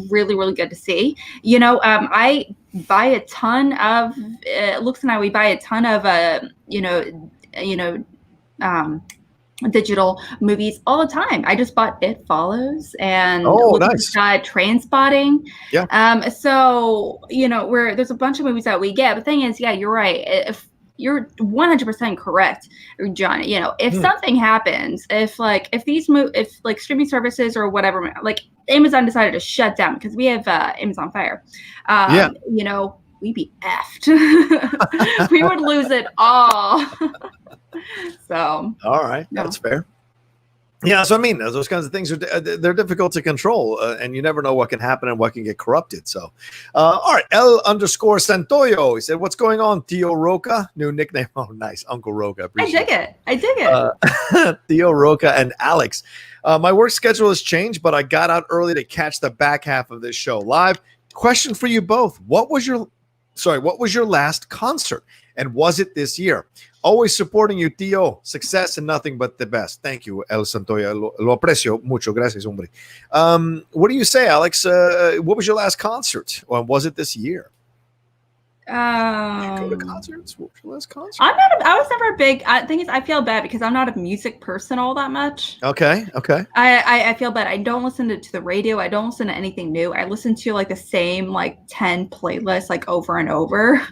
really, really good to see. I buy a ton of Lux and I, we buy a ton of digital movies all the time. I just bought It Follows and nice. Trainspotting. Yeah. So there's a bunch of movies that we get. The thing is, yeah, you're right. If you're 100% correct, John, if something happens, if streaming services or whatever, like Amazon decided to shut down because we have Amazon Fire, we'd be effed. We would lose it all. So, all right, that's fair. Yeah, so I mean, those kinds of things they're difficult to control, and you never know what can happen and what can get corrupted. So, all right, L_Santoyo. He said, "What's going on, Tio Roca?" New nickname. Oh, nice, Uncle Roca. I dig it. Theo Roca and Alex. My work schedule has changed, but I got out early to catch the back half of this show live. Question for you both: What was your last concert, and was it this year? Always supporting you, Tio. Success and nothing but the best. Thank you, El Santoya. Lo aprecio mucho. Gracias, hombre. What do you say, Alex? What was your last concert? Or was it this year? Did you go to concerts? What was your last concert? I was never a big. Thing is, I feel bad because I'm not a music person all that much. Okay. I feel bad. I don't listen to the radio. I don't listen to anything new. I listen to the same 10 playlists over and over.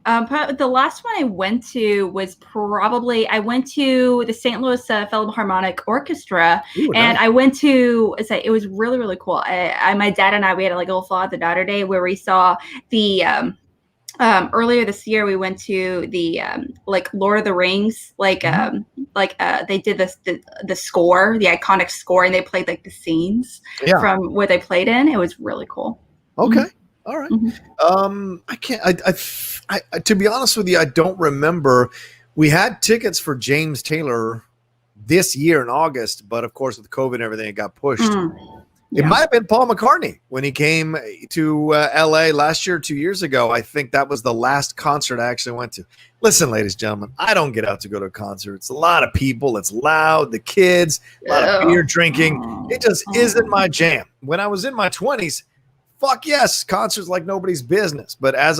The last one I went to was I went to the St. Louis Philharmonic Orchestra. Ooh, and nice. I went to, it was really, really cool. My dad and I, we had a little Father Daughter Day where we saw the, earlier this year, we went to the, Lord of the Rings, they did the score, the iconic score, and they played the scenes from where they played in. It was really cool. Okay. Mm-hmm. All right. I can't. I to be honest with you, I don't remember. We had tickets for James Taylor this year in August, but of course with COVID and everything, it got pushed. It might have been Paul McCartney when he came to LA last year, 2 years ago. I think that was the last concert I actually went to. Listen, ladies and gentlemen, I don't get out to go to a concert. It's a lot of people. It's loud. The kids, a lot of beer drinking. It just isn't my jam. When I was in my 20s, fuck yes, concerts like nobody's business. But as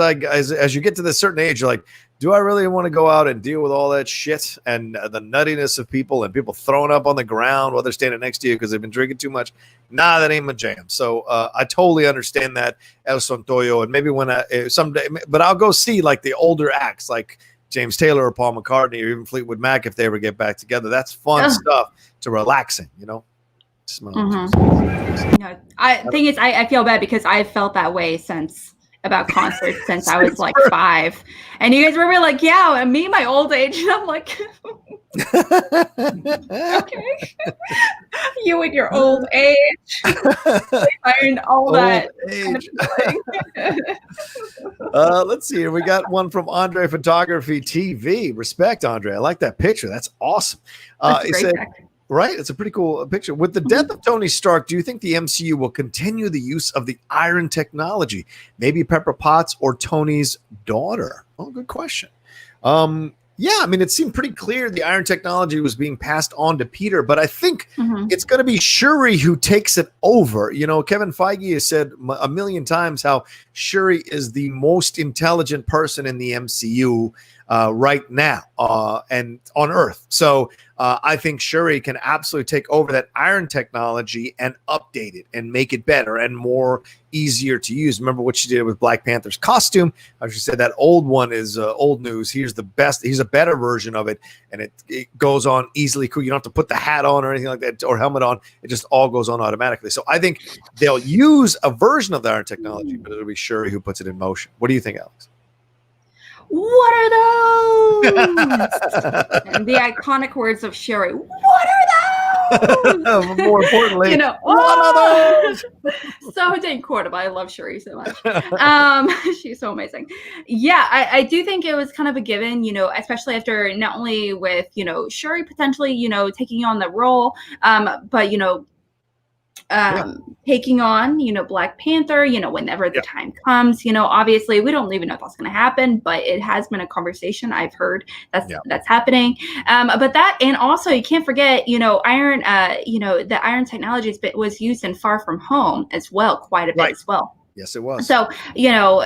you get to this certain age, you're like, do I really want to go out and deal with all that shit and the nuttiness of people and people throwing up on the ground while they're standing next to you because they've been drinking too much? Nah, that ain't my jam. So I totally understand that, El Sontoyo, and maybe when someday, but I'll go see like the older acts like James Taylor or Paul McCartney or even Fleetwood Mac if they ever get back together. That's fun stuff to relaxing, you know. No, I feel bad because I've felt that way about concerts since I was like 5, and you guys were really like, yeah, and me, my old age, and I'm like, okay, you and your old age, and all that. Let's see here. We got one from Andre Photography TV. Respect, Andre. I like that picture. That's awesome. He said, right? It's a pretty cool picture. With the death of Tony Stark, do you think the MCU will continue the use of the iron technology? Maybe Pepper Potts or Tony's daughter? Oh, good question. Yeah, I mean, it seemed pretty clear the iron technology was being passed on to Peter, but I think it's going to be Shuri who takes it over. You know, Kevin Feige has said a million times how Shuri is the most intelligent person in the MCU right now and on Earth. So I think Shuri can absolutely take over that iron technology and update it and make it better and more easier to use. Remember what she did with Black Panther's costume? She said that old one is old news. Here's the best. Here's a better version of it, and it goes on easily. Cool. You don't have to put the hat on or anything like that or helmet on. It just all goes on automatically. So I think they'll use a version of the iron technology, but it'll be Shuri who puts it in motion. What do you think, Alex? What are those? And the iconic words of Shuri. What are those? More importantly, you know, what are those? So dang but I love Shuri so much. She's so amazing. Yeah, I do think it was kind of a given, you know, especially after not only with, you know, Shuri potentially, you know, taking on the role, but, you know, taking on, you know, Black Panther, you know, whenever the time comes, you know, obviously we don't even know if that's going to happen, but it has been a conversation I've heard that's happening. But that, and also you can't forget, you know, iron, you know, the iron technology was used in Far From Home as well, quite a bit as well. Yes, it was. So, you know,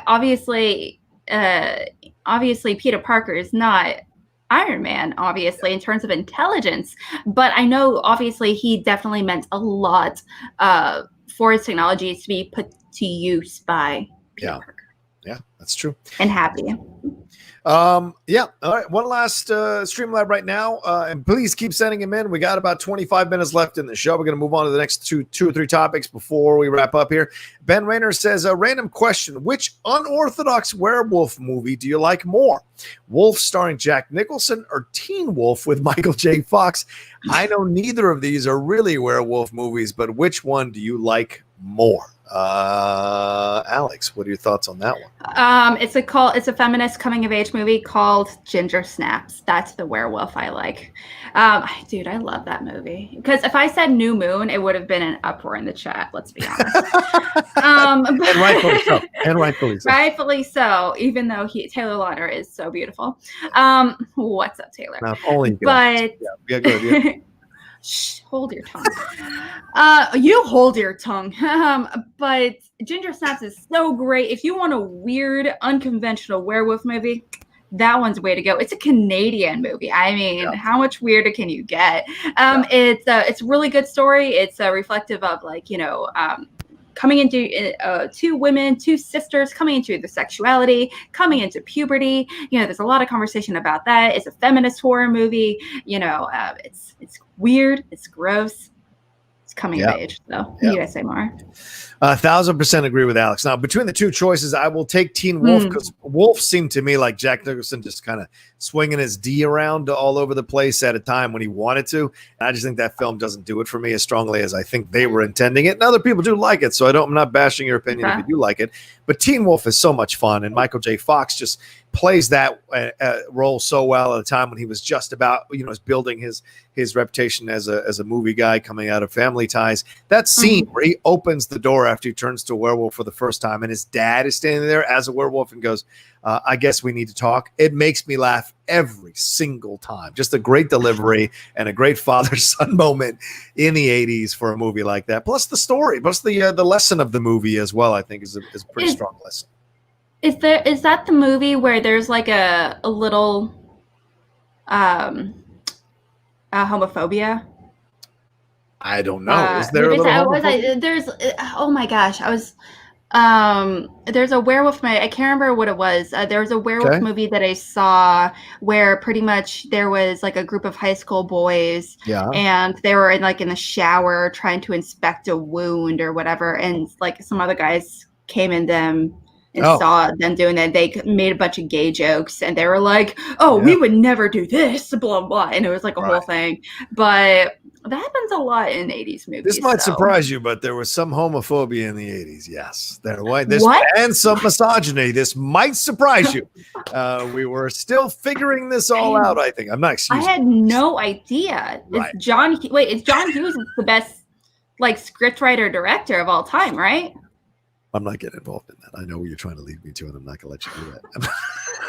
obviously Peter Parker is not Iron Man, obviously, in terms of intelligence. But I know, obviously, he definitely meant a lot for his technologies to be put to use by Peter Parker. Yeah, that's true. And happy. All right. One last Streamlab right now. And please keep sending them in. We got about 25 minutes left in the show. We're going to move on to the next two or three topics before we wrap up here. Ben Rayner says, a random question. Which unorthodox werewolf movie do you like more? Wolf starring Jack Nicholson or Teen Wolf with Michael J. Fox? I know neither of these are really werewolf movies, but which one do you like more? Alex, what are your thoughts on that one? It's a feminist coming of age movie called Ginger Snaps. That's the werewolf I like. Dude, I love that movie. Because if I said New Moon, it would have been an uproar in the chat, let's be honest. And rightfully so. Rightfully so, even though Taylor Lautner is so beautiful. What's up, Taylor? Not only but good. Shh, hold your tongue. You hold your tongue. But Ginger Snaps is so great. If you want a weird, unconventional werewolf movie, that one's the way to go. It's a Canadian movie. I mean, how much weirder can you get? It's a really good story. It's reflective of, like, you know, coming into two sisters coming into their sexuality, coming into puberty. You know, there's a lot of conversation about that. It's a feminist horror movie. You know, it's weird. It's gross. It's coming of age. So you guys say more. 1,000% agree with Alex. Now, between the two choices, I will take Teen Wolf because Wolf seemed to me like Jack Nicholson just kind of swinging his D around all over the place at a time when he wanted to. And I just think that film doesn't do it for me as strongly as I think they were intending it. And other people do like it, so I'm not bashing your opinion if you do like it. But Teen Wolf is so much fun, and Michael J. Fox just plays that role so well at a time when he was just about, building his reputation as a movie guy coming out of Family Ties. That scene where he opens the door after he turns to a werewolf for the first time, and his dad is standing there as a werewolf and goes, I guess we need to talk. It makes me laugh every single time. Just a great delivery and a great father-son moment in the 80s for a movie like that. Plus the story, plus the lesson of the movie as well, I think is a pretty strong lesson. Is that the movie where there's like a little homophobia? I don't know. Is there a little homophobia? Oh my gosh, there's a werewolf movie. I can't remember what it was. There was a werewolf movie that I saw where pretty much there was like a group of high school boys, and they were in the shower trying to inspect a wound or whatever, and like some other guys came in them and saw them doing that. They made a bunch of gay jokes, and they were like, we would never do this, blah, blah. And it was like a whole thing. But that happens a lot in 80s movies. This might surprise you, but there was some homophobia in the 80s. Yes. And some misogyny. This might surprise you. We were still figuring this all out, I think. I had no idea. Right. It's John Hughes is the best scriptwriter director of all time, right? I'm not getting involved in that. I know where you're trying to lead me to, and I'm not going to let you do that.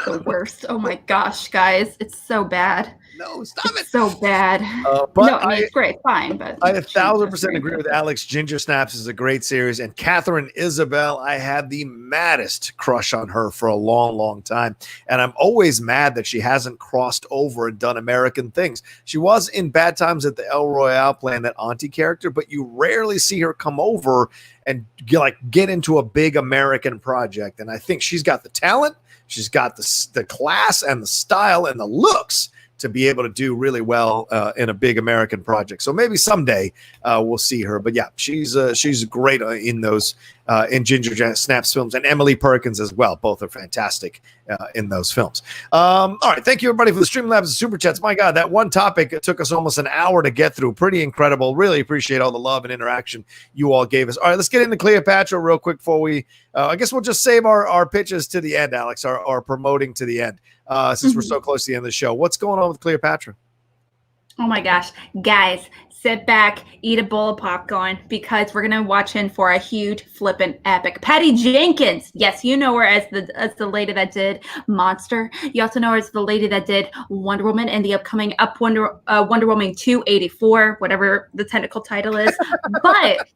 The worst. Oh my gosh, guys. It's so bad. No, stop it. So bad. It's great. It's fine. But I 1,000% agree with Alex. Ginger Snaps is a great series. And Catherine Isabel, I had the maddest crush on her for a long, long time. And I'm always mad that she hasn't crossed over and done American things. She was in Bad Times at the El Royale playing that auntie character, but you rarely see her come over and get into a big American project. And I think she's got the talent, she's got the class and the style and the looks to be able to do really well in a big American project. So maybe someday we'll see her. But yeah, she's great in those in Ginger Snaps films, and Emily Perkins as well. Both are fantastic in those films. All right, thank you everybody for the Streamlabs and Super Chats. My God, that one topic, it took us almost an hour to get through. Pretty incredible. Really appreciate all the love and interaction you all gave us. All right, let's get into Cleopatra real quick before we. I guess we'll just save our pitches to the end, Alex. Our promoting to the end. Since we're so close to the end of the show. What's going on with Cleopatra? Oh my gosh. Guys, sit back, eat a bowl of popcorn, because we're going to watch in for a huge flippin' epic. Patty Jenkins. Yes, you know her as the lady that did Monster. You also know her as the lady that did Wonder Woman and the upcoming Wonder Woman 284, whatever the technical title is. But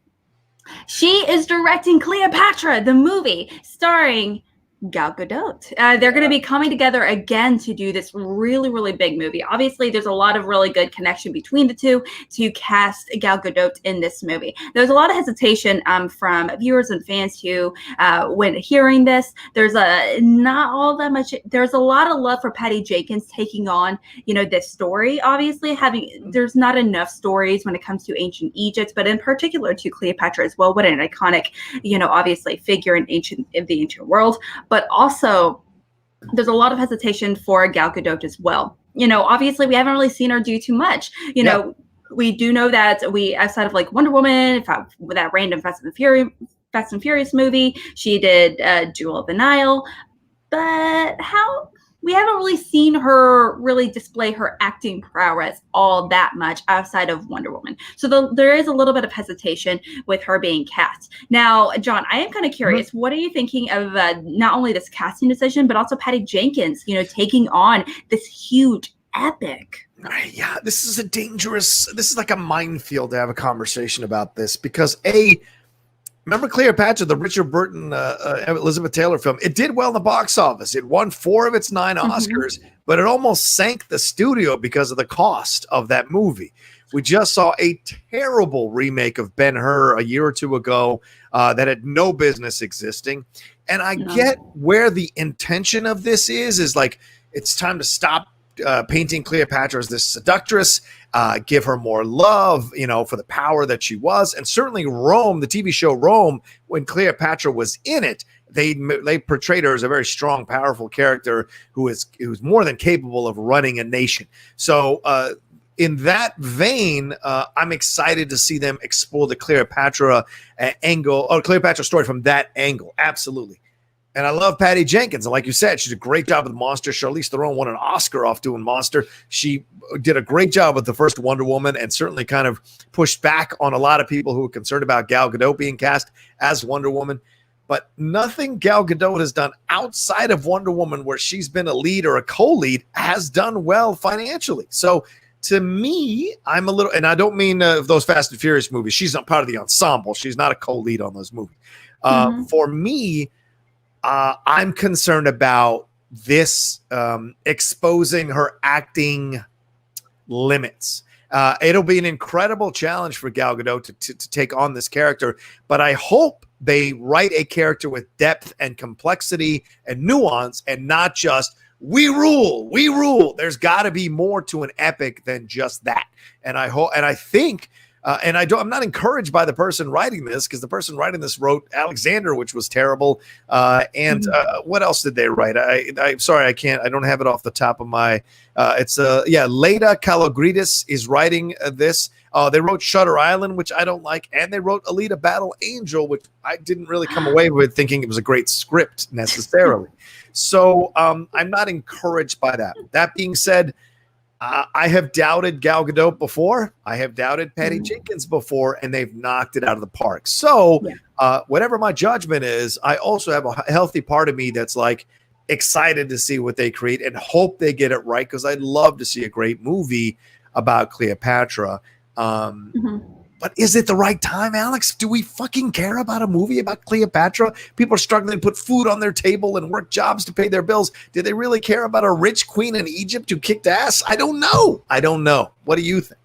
she is directing Cleopatra, the movie, starring Gal Gadot. They're going to be coming together again to do this really, really big movie. Obviously, there's a lot of really good connection between the two to cast Gal Gadot in this movie. There's a lot of hesitation from viewers and fans who, when hearing this, there's not all that much. There's a lot of love for Patty Jenkins taking on, this story. Obviously, there's not enough stories when it comes to ancient Egypt, but in particular to Cleopatra as well. What an iconic, obviously figure in the ancient world. But also, there's a lot of hesitation for Gal Gadot as well. Obviously, we haven't really seen her do too much. We do know that outside of Wonder Woman, with that random Fast and Furious movie, she did Jewel of the Nile. But we haven't really seen her really display her acting prowess all that much outside of Wonder Woman. So there is a little bit of hesitation with her being cast. Now, John, I am kind of curious. What are you thinking of not only this casting decision, but also Patty Jenkins, taking on this huge epic? Yeah, this is like a minefield to have a conversation about this because remember Cleopatra, the Richard Burton, Elizabeth Taylor film? It did well in the box office. It won 4 of its 9 Oscars, but it almost sank the studio because of the cost of that movie. We just saw a terrible remake of Ben-Hur a year or two ago that had no business existing. And I get where the intention of this is it's time to stop painting Cleopatra as this seductress, give her more love, for the power that she was. And certainly Rome, the TV show Rome, when Cleopatra was in it, they portrayed her as a very strong, powerful character who's more than capable of running a nation. So in that vein, I'm excited to see them explore the Cleopatra angle, or Cleopatra story from that angle. Absolutely. And I love Patty Jenkins. And like you said, she's a great job with Monster. Charlize Theron won an Oscar off doing Monster. She did a great job with the first Wonder Woman, and certainly kind of pushed back on a lot of people who were concerned about Gal Gadot being cast as Wonder Woman. But nothing Gal Gadot has done outside of Wonder Woman, where she's been a lead or a co-lead, has done well financially. So to me, I'm a little, and I don't mean those Fast and Furious movies. She's not part of the ensemble. She's not a co-lead on those movies. For me, I'm concerned about this exposing her acting limits. It'll be an incredible challenge for Gal Gadot to take on this character, but I hope they write a character with depth and complexity and nuance, and not just we rule. There's got to be more to an epic than just that. And I hope, and I think, I'm not encouraged by the person writing this, because the person writing this wrote Alexander, which was terrible. What else did they write? I'm sorry, I don't have it off the top of my. Leda Kalogridis is writing this. They wrote Shutter Island, which I don't like, and they wrote Alita Battle Angel, which I didn't really come away with thinking it was a great script necessarily. So I'm not encouraged by that. That being said, I have doubted Gal Gadot before. I have doubted Patty Jenkins before, and they've knocked it out of the park. So whatever my judgment is, I also have a healthy part of me that's like excited to see what they create and hope they get it right, because I'd love to see a great movie about Cleopatra. But is it the right time, Alex? Do we fucking care about a movie about Cleopatra? People are struggling to put food on their table and work jobs to pay their bills. Did they really care about a rich queen in Egypt who kicked ass? I don't know. What do you think?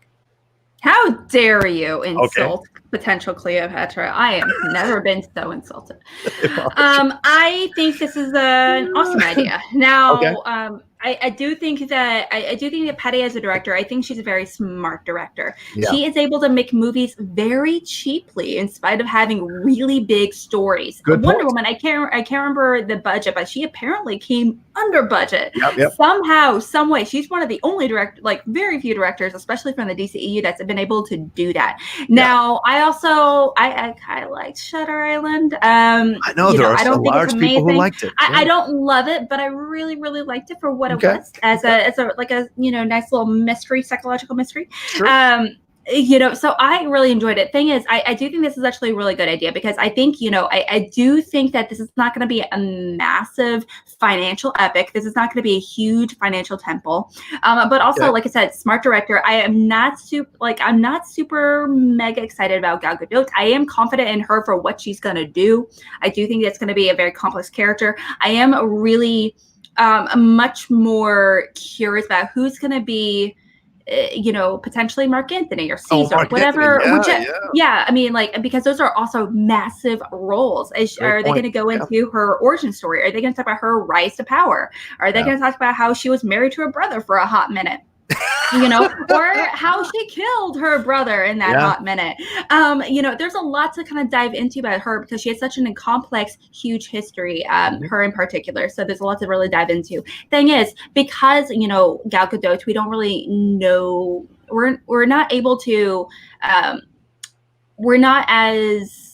How dare you insult potential Cleopatra? I have never been so insulted. I think this is an awesome idea. Now, I do think that Patty, as a director, I think she's a very smart director. Yeah. She is able to make movies very cheaply in spite of having really big stories. Wonder Woman, I can't remember the budget, but she apparently came under budget. Yep. Somehow, some way. She's one of the only very few directors, especially from the DCEU, that's been able to do that. Now, I kind of liked Shutter Island. I know there are some large people who liked it. I don't love it, but I really, really liked it for what it was, as a nice little mystery, psychological mystery. Sure. So I really enjoyed it. Thing is, I do think this is actually a really good idea, because I think, I do think that this is not going to be a massive financial epic. This is not going to be a huge financial temple. But also, like I said, smart director. I'm not super mega excited about Gal Gadot. I am confident in her for what she's going to do. I do think it's going to be a very complex character. I am really much more curious about who's going to be, potentially Mark Anthony or Caesar, whatever. I mean, because those are also massive roles. Are they going to go into her origin story? Are they going to talk about her rise to power? Are they going to talk about how she was married to her brother for a hot minute? Or how she killed her brother in that hot minute. There's a lot to kind of dive into about her, because she has such a complex, huge history, her in particular. So there's a lot to really dive into. Thing is, because, Gal Gadot, we don't really know, we're not able to, we're not as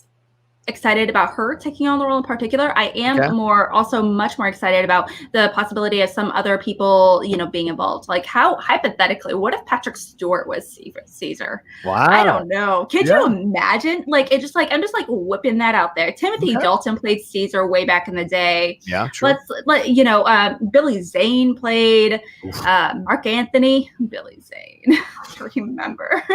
excited about her taking on the role in particular. I am much more excited about the possibility of some other people, being involved. Like, how hypothetically, what if Patrick Stewart was Caesar? Wow. I don't know. Could you imagine? I'm just whipping that out there. Timothy Dalton played Caesar way back in the day. Yeah, true. Billy Zane played Mark Anthony. Billy Zane. I remember.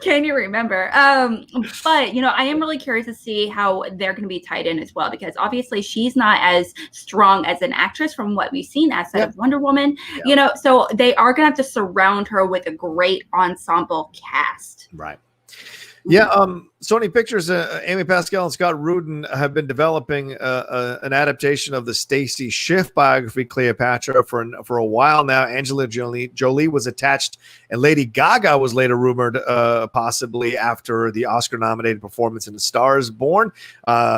Can you remember? But I am really curious to see how they're going to be tied in as well, because obviously she's not as strong as an actress from what we've seen outside of Wonder Woman. So they are going to have to surround her with a great ensemble cast. Right. Yeah, Sony Pictures, Amy Pascal and Scott Rudin have been developing an adaptation of the Stacy Schiff biography, Cleopatra, for a while now. Angelina Jolie was attached, and Lady Gaga was later rumored possibly after the Oscar-nominated performance in A Star is Born.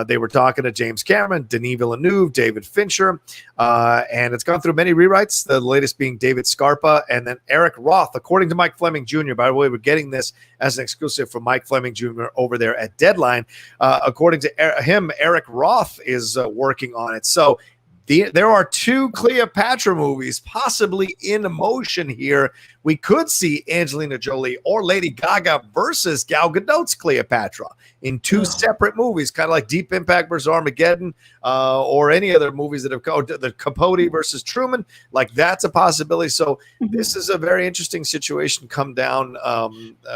They were talking to James Cameron, Denis Villeneuve, David Fincher, and it's gone through many rewrites, the latest being David Scarpa, and then Eric Roth, according to Mike Fleming Jr. By the way, we're getting this as an exclusive from Mike Fleming Jr. over there at Deadline. According to him, Eric Roth is working on it. So there are 2 Cleopatra movies possibly in motion here. We could see Angelina Jolie or Lady Gaga versus Gal Gadot's Cleopatra in 2 separate movies, kind of like Deep Impact versus Armageddon, or any other movies that have come, the Capote versus Truman. Like, that's a possibility. So this is a very interesting situation come down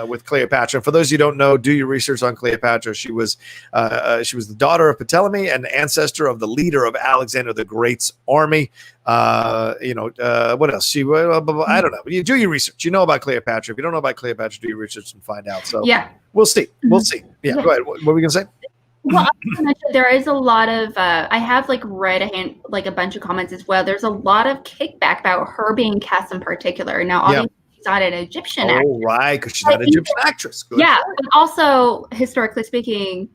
with Cleopatra. For those of you who don't know, do your research on Cleopatra. She was the daughter of Ptolemy and ancestor of the leader of Alexander the Great's army. What else? I don't know. You do your research. You know about Cleopatra. If you don't know about Cleopatra, do your research and find out. So yeah, we'll see. We'll see. Yeah, go ahead. What were we gonna say? Well, there is a lot of I have read a bunch of comments as well. There's a lot of kickback about her being cast in particular. Now, obviously, she's not an Egyptian actress. Oh, right, because she's not an Egyptian actress. Good. Yeah, but also historically speaking,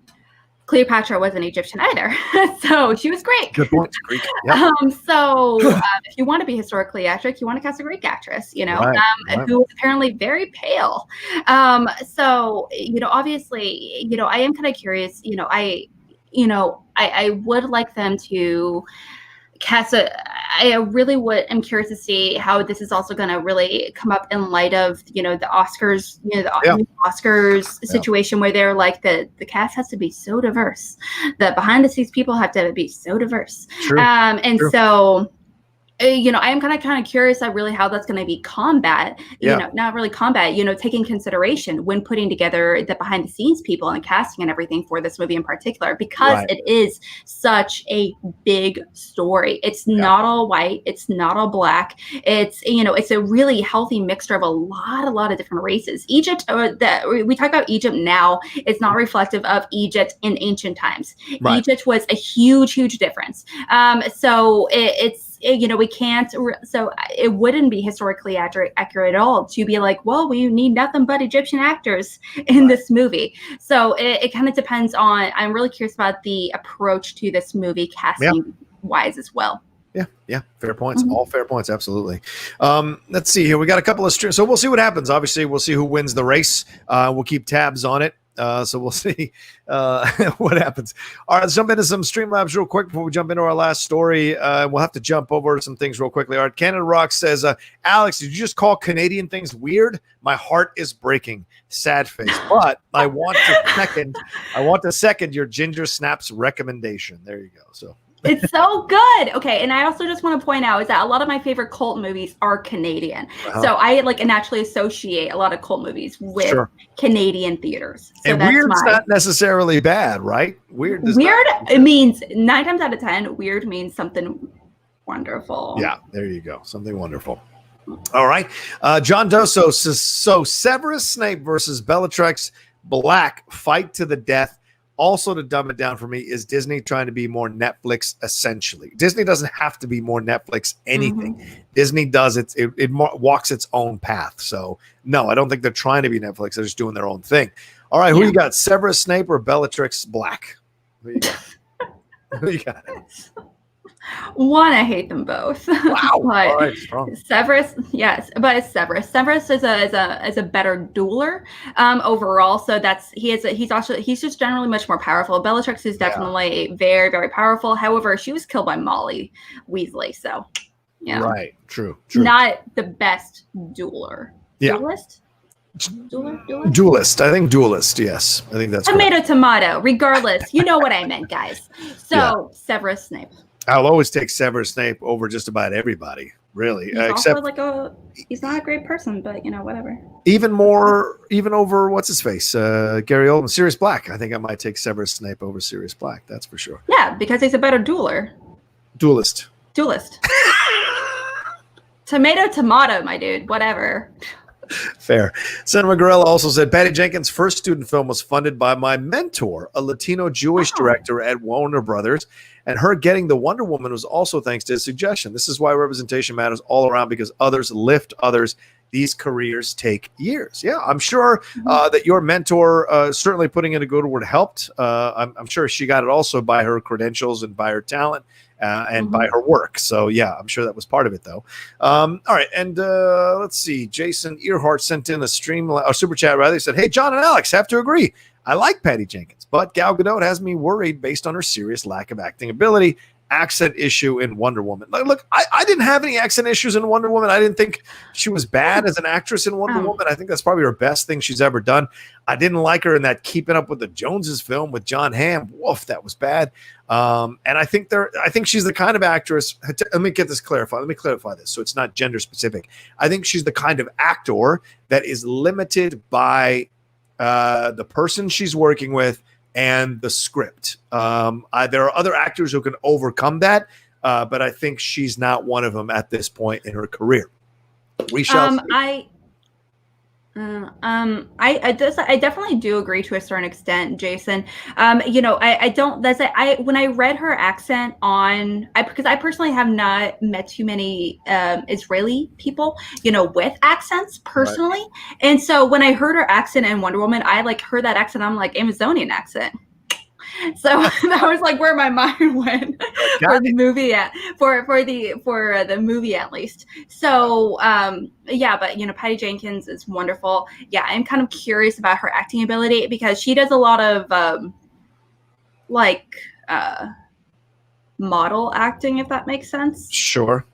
Cleopatra wasn't Egyptian either, so she was great. Good point. Greek. Yep. If you want to be historically accurate, you want to cast a Greek actress, right. Who is apparently very pale. Obviously, I am kind of curious. I would like them to cast I really am curious to see how this is also going to really come up in light of, the Oscars, Oscars situation where they're like the cast has to be so diverse. The behind the scenes people have to be so diverse. True. True. So I am kind of curious really how that's going to be not really combat, taking consideration when putting together the behind the scenes people and the casting and everything for this movie in particular, because it is such a big story. It's not all white. It's not all black. It's, it's a really healthy mixture of a lot of different races. Egypt, we talk about Egypt now, it's not reflective of Egypt in ancient times. Right. Egypt was a huge difference. So it's, we can't, so it wouldn't be historically accurate at all to be like, well, we need nothing but Egyptian actors in this movie. So it kind of depends on, I'm really curious about the approach to this movie casting wise as well. Yeah. Fair points. All fair points. Absolutely. Let's see here. We got a couple of streams. So we'll see what happens. Obviously, we'll see who wins the race. We'll keep tabs on it. So we'll see what happens. All right, let's jump into some Streamlabs real quick before we jump into our last story. We'll have to jump over some things real quickly. All right, Canada Rock says, Alex, did you just call Canadian things weird? My heart is breaking. Sad face. But I want to second your Ginger Snaps recommendation. There you go. So it's so good. Okay, and I also just want to point out is that a lot of my favorite cult movies are Canadian. So I naturally associate a lot of cult movies with Canadian theaters. So and weird's not necessarily bad, right? Weird. It means 9 times out of 10, weird means something wonderful. Yeah, there you go. Something wonderful. All right. John Doso says, so Severus Snape versus Bellatrix Black fight to the death. Also, to dumb it down for me, is Disney trying to be more Netflix, essentially. Disney doesn't have to be more Netflix anything. Disney does it walks its own path. So, no, I don't think they're trying to be Netflix. They're just doing their own thing. All right, who you got? Severus Snape or Bellatrix Black? Who you got? Who you got? One, I hate them both. Wow. But all right, strong. Severus, yes, but it's Severus. Severus is a better dueler overall. So he's just generally much more powerful. Bellatrix is definitely very, very powerful. However, she was killed by Molly Weasley. So yeah. Right. True. Not the best dueler. Yeah. Duelist? Duelist. I think duelist. Yes. I think that's tomato. Regardless, you know what I meant, guys. So Severus Snape. I'll always take Severus Snape over just about everybody, really. He's except he's not a great person, but whatever. Even over what's his face, Gary Oldman, Sirius Black. I think I might take Severus Snape over Sirius Black. That's for sure. Yeah, because he's a better duelist. Duelist. Tomato, my dude. Whatever. Fair. Cinema Gorilla also said Patty Jenkins' first student film was funded by my mentor, a Latino Jewish director at Warner Brothers, and her getting the Wonder Woman was also thanks to his suggestion. This is why representation matters all around, because others lift others. These careers take years. Yeah, I'm sure that your mentor certainly putting in a good word helped. I'm sure she got it also by her credentials and by her talent. And by her work. So, yeah, I'm sure that was part of it, though. All right. And let's see. Jason Earhart sent in a super chat, rather. He said, hey, John and Alex, have to agree. I like Patty Jenkins, but Gal Gadot has me worried based on her serious lack of acting ability. Accent issue in Wonder Woman. Look, I didn't have any accent issues in Wonder Woman. I didn't think she was bad as an actress in Wonder Woman. I think that's probably her best thing she's ever done. I didn't like her in that Keeping Up with the Joneses film with John Hamm. Woof, that was bad. And I think she's the kind of actress. Let me get this clarified. Let me clarify this so it's not gender specific. I think she's the kind of actor that is limited by the person she's working with and the script. There are other actors who can overcome that, but I think she's not one of them at this point in her career. We shall see. I definitely do agree to a certain extent, Jason. I don't. When I read her accent because I personally have not met too many Israeli people, with accents personally, right. And so when I heard her accent in Wonder Woman, I heard that accent. I'm like Amazonian accent. So that was where my mind went for the movie for the movie at least. So but Patty Jenkins is wonderful. Yeah, I'm kind of curious about her acting ability because she does a lot of model acting, if that makes sense. Sure.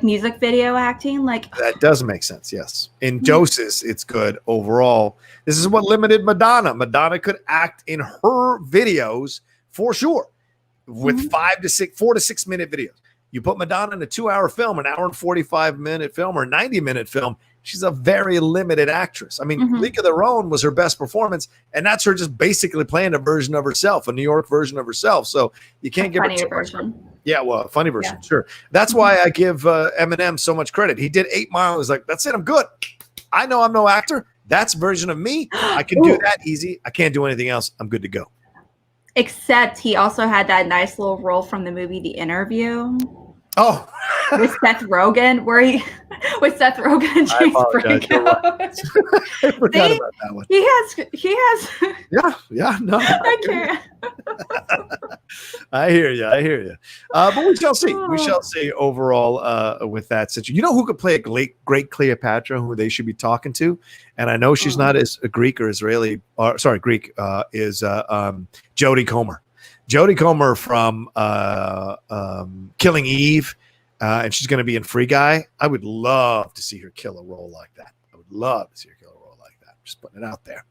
Music video acting. That does make sense, yes. In doses, it's good overall. This is what limited Madonna. Madonna could act in her videos for sure with 4 to 6 minute videos. You put Madonna in a 2-hour film, an hour and 45-minute film, or 90-minute film, she's a very limited actress. I mean, League of Their Own was her best performance, and that's her just basically playing a version of herself, a New York version of herself. So you can't give her too much. Yeah, well, a funny version, sure. That's why I give Eminem so much credit. He did 8 Mile. He's like, that's it, I'm good. I know I'm no actor. That's a version of me. I can do that easy. I can't do anything else. I'm good to go. Except he also had that nice little role from the movie The Interview. Oh, with Seth Rogen, with Seth Rogen and James Franco. Right. I forgot about that one. He has. Yeah. No, I can't. I hear you. But we shall see. We shall see overall with that situation. You know who could play a great Cleopatra, who they should be talking to? And I know she's not as a Greek or Israeli. Greek is Jodie Comer. Jodie Comer from Killing Eve, and she's going to be in Free Guy. I would love to see her kill a role like that. Just putting it out there.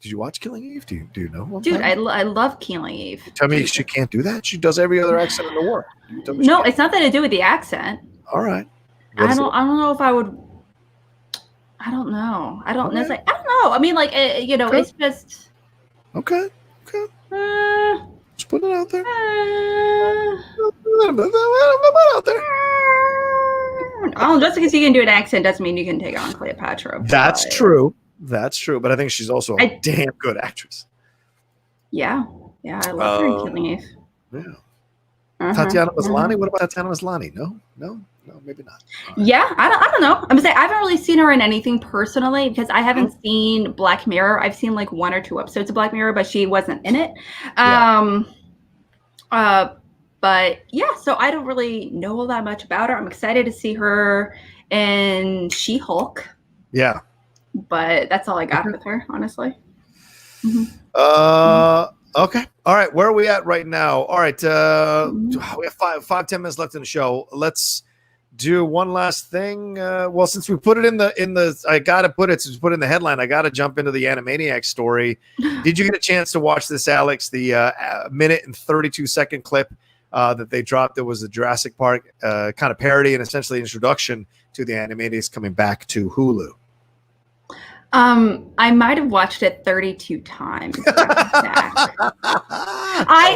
Did you watch Killing Eve? Do you know? Dude, I love Killing Eve. Tell me she can't do that? She does every other accent in the world. No, it's not that to do with the accent. All right. I don't know if I would. I don't know. I don't know. I mean, okay. It's just. Okay. Just put it out there. Just because you can do an accent doesn't mean you can take on Cleopatra. That's true. But I think she's also a damn good actress. Yeah, I love her in Killing Eve. Yeah. Tatiana Maslany. What about Tatiana Maslany? No, maybe not. Right. Yeah, I don't know. I'm saying I haven't really seen her in anything personally because I haven't seen Black Mirror. I've seen 1 or 2 episodes of Black Mirror, but she wasn't in it. But yeah, so I don't really know all that much about her. I'm excited to see her in She-Hulk. Yeah. But that's all I got with her, honestly. Okay. All right. Where are we at right now? All right. We have 10 minutes left in the show. Let's do one last thing. Well, since we put it in the, I gotta put it. Since we put it in the headline, I gotta jump into the Animaniacs story. Did you get a chance to watch this, Alex? The minute and 32-second clip that they dropped. That was the Jurassic Park kind of parody and essentially introduction to the Animaniacs coming back to Hulu. I might have watched it 32 times.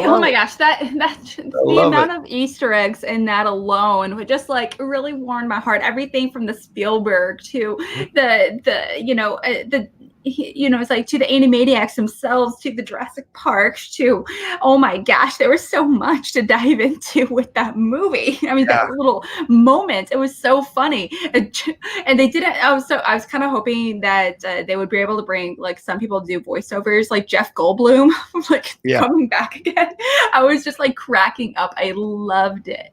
Oh my gosh, the amount of Easter eggs in that alone would just like really warm my heart. Everything from the Spielberg to it's like to the Animaniacs themselves, to the Jurassic Parks, to oh my gosh, there was so much to dive into with that movie. I mean, that little moment, it was so funny, and they didn't. I was kind of hoping that they would be able to bring like some people do voiceovers, like Jeff Goldblum, like coming back again. I was just like cracking up. I loved it.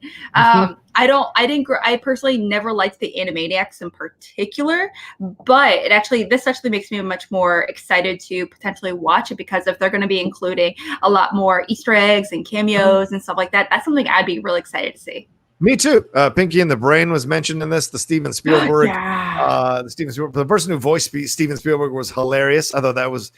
I personally never liked the Animaniacs in particular, but this actually makes me much more excited to potentially watch it, because if they're going to be including a lot more Easter eggs and cameos and stuff like that, that's something I'd be really excited to see. Me too. Pinky and the Brain was mentioned in this. The Steven Spielberg, the person who voiced Steven Spielberg was hilarious. I thought that was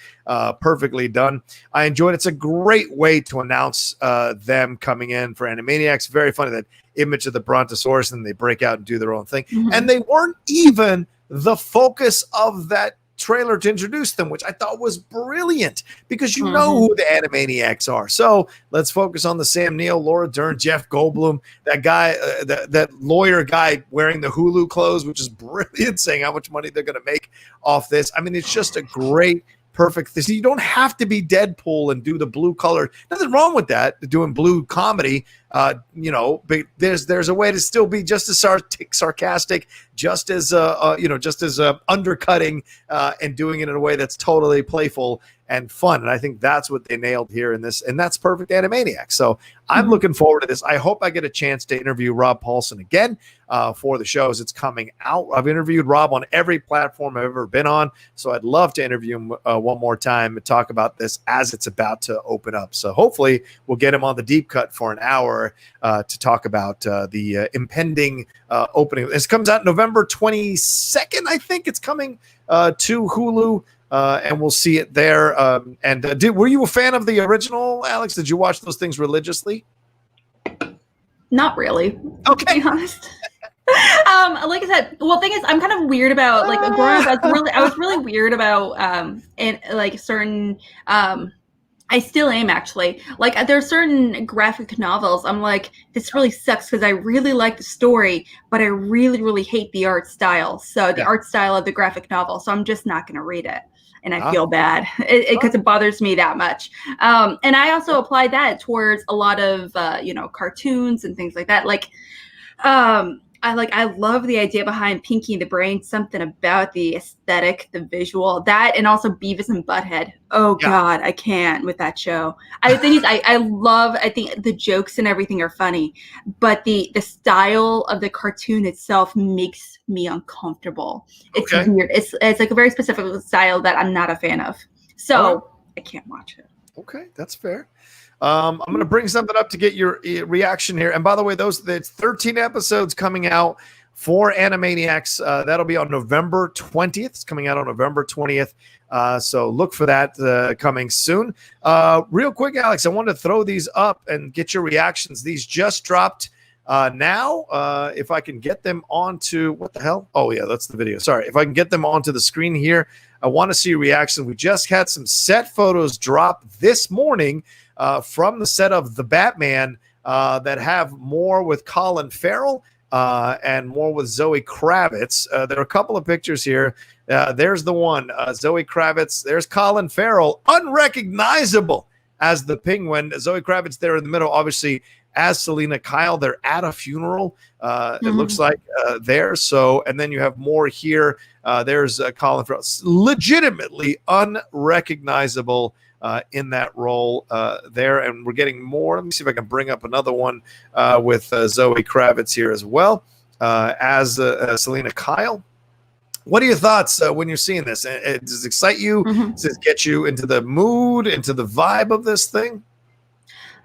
perfectly done. I enjoyed it. It's a great way to announce them coming in for Animaniacs. Very funny, that image of the Brontosaurus, and they break out and do their own thing. And they weren't even the focus of that trailer to introduce them, which I thought was brilliant, because you know who the Animaniacs are. So let's focus on the Sam Neill, Laura Dern, Jeff Goldblum, that guy, that lawyer guy wearing the Hulu clothes, which is brilliant, saying how much money they're going to make off this. I mean, it's just a great, perfect thing. So you don't have to be Deadpool and do the blue color. Nothing wrong with that, doing blue comedy. But there's a way to still be just as sarcastic, just as undercutting, and doing it in a way that's totally playful and fun. And I think that's what they nailed here in this, and that's perfect Animaniacs. So I'm looking forward to this. I hope I get a chance to interview Rob Paulsen again for the shows. It's coming out. I've interviewed Rob on every platform I've ever been on, so I'd love to interview him one more time and talk about this as it's about to open up. So hopefully we'll get him on the deep cut for an hour to talk about the impending opening. This comes out November 22nd, I think. It's coming to Hulu. And we'll see it there. Were you a fan of the original, Alex? Did you watch those things religiously? Not really. Okay. To be honest. Like I said, well, thing is, I'm kind of weird about like growing up. I was really weird about and like certain. I still am, actually. Like, there's certain graphic novels I'm like, this really sucks because I really like the story, but I really, really hate the art style. So the art style of the graphic novel. So I'm just not going to read it. And I feel bad because it bothers me that much. And I also apply that towards a lot of, cartoons and things like that. Like, I love the idea behind Pinky and the Brain, something about the aesthetic, the visual, that, and also Beavis and Butthead. Oh God, I can't with that show. I think I think the jokes and everything are funny, but the style of the cartoon itself makes me uncomfortable. It's weird. It's like a very specific style that I'm not a fan of. So I can't watch it. Okay, that's fair. I'm going to bring something up to get your reaction here. And by the way, it's 13 episodes coming out for Animaniacs. That'll be on November 20th. It's coming out on November 20th. So look for that coming soon. Real quick, Alex, I wanted to throw these up and get your reactions. These just dropped now. If I can get them onto, what the hell? Oh, yeah, that's the video. Sorry. If I can get them onto the screen here, I want to see your reaction. We just had some set photos drop this morning from the set of The Batman that have more with Colin Farrell and more with Zoe Kravitz. There are a couple of pictures here. There's the one, Zoe Kravitz. There's Colin Farrell, unrecognizable as the Penguin. Zoe Kravitz there in the middle, obviously, as Selena Kyle. They're at a funeral, it looks like, there. So, and then you have more here. There's Colin Farrell, legitimately unrecognizable in that role there. And we're getting more. Let me see if I can bring up another one with Zoe Kravitz here as well as Selena Kyle. What are your thoughts when you're seeing this? Does it excite you? Does it get you into the mood, into the vibe of this thing?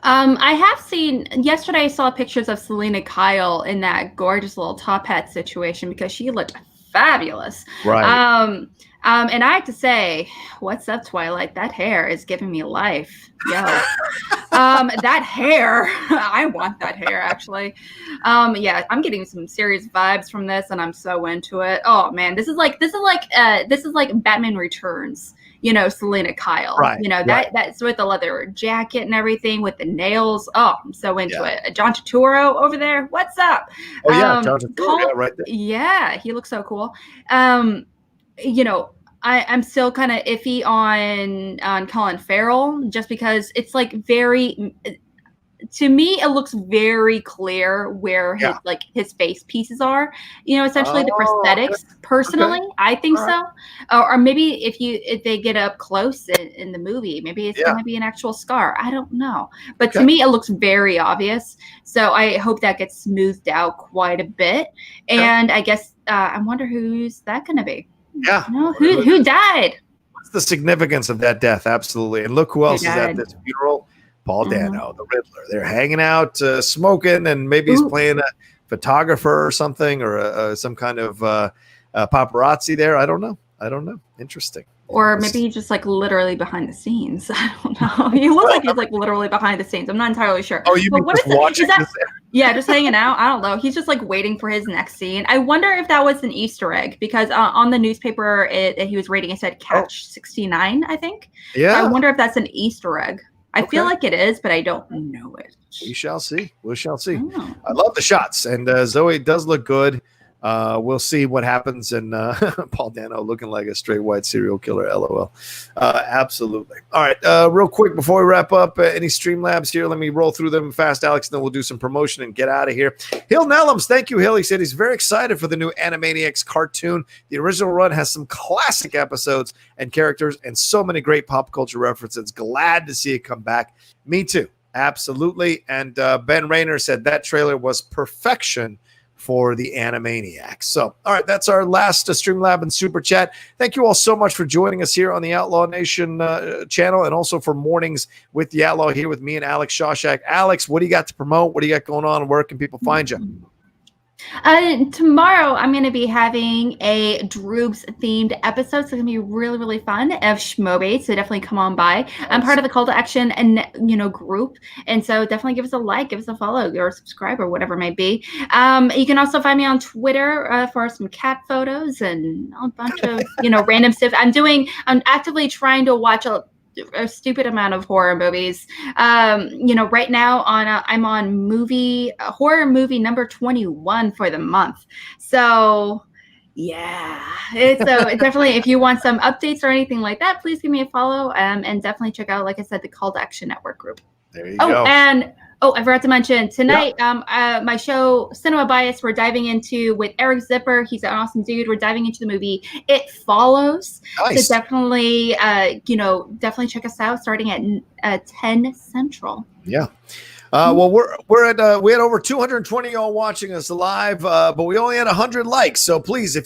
I have seen, yesterday I saw pictures of Selena Kyle in that gorgeous little top hat situation because she looked fabulous. Right. And I have to say, what's up, Twilight? That hair is giving me life. Yo. That hair, I want that hair actually. Yeah, I'm getting some serious vibes from this and I'm so into it. Oh man, this is like Batman Returns, Selena Kyle. Right. That's with the leather jacket and everything with the nails. Oh, I'm so into it. John Turturro over there. What's up? Oh yeah, John Turturro, right there. Yeah, he looks so cool. I'm still kind of iffy on Colin Farrell just because it's like to me it looks very clear where his face pieces are, essentially the prosthetics. Personally, I think so. Or maybe if they get up close in the movie, maybe it's going to be an actual scar. I don't know, but to me it looks very obvious. So I hope that gets smoothed out quite a bit. And I guess I wonder who's that going to be. Yeah. Who died? What's the significance of that death? Absolutely. And look who else is at this funeral. Paul Dano, the Riddler. They're hanging out, smoking, and maybe he's playing a photographer or something, or some kind of paparazzi there. I don't know. Interesting. Or maybe he's just like literally behind the scenes. I don't know. He looks like he's like literally behind the scenes. I'm not entirely sure. Oh, you mean just watching this? Yeah, just hanging out. I don't know. He's just like waiting for his next scene. I wonder if that was an Easter egg because on the newspaper he was rating, it said catch 69, I think. Yeah. So I wonder if that's an Easter egg. I feel like it is, but I don't know it. We shall see. I love the shots, and Zoe does look good. We'll see what happens. And Paul Dano looking like a straight white serial killer. LOL. Absolutely. All right. Real quick before we wrap up, any Streamlabs here? Let me roll through them fast, Alex, and then we'll do some promotion and get out of here. Hill Nellums, thank you, Hill. He said he's very excited for the new Animaniacs cartoon. The original run has some classic episodes and characters and so many great pop culture references. Glad to see it come back. Me too. Absolutely. And Ben Rayner said that trailer was perfection for the Animaniacs. So, all right, that's our last Streamlab and Super Chat. Thank you all so much for joining us here on the Outlaw Nation channel, and also for Mornings with the Outlaw here with me and Alex Shawshak. Alex, what do you got to promote? What do you got going on? Where can people find you? Tomorrow I'm going to be having a Droobs themed episode. So it's going to be really, really fun of Schmobates. So definitely come on by. Nice. I'm part of the Call to Action and group. And so definitely give us a like, give us a follow, or subscribe, or whatever it may be. You can also find me on Twitter for some cat photos and a bunch of, random stuff. I'm actively trying to watch a stupid amount of horror movies. Right now I'm on horror movie number 21 for the month. So yeah, so definitely if you want some updates or anything like that, please give me a follow, and definitely check out, like I said, the Call to Action Network group. There you go. And I forgot to mention tonight, my show Cinema Bias, we're diving into with Eric Zipper. He's an awesome dude. We're diving into the movie It Follows. Nice. So definitely, definitely check us out starting at 10 Central. Yeah. Well, we had over 220 y'all watching us live, but we only had 100 likes. So please,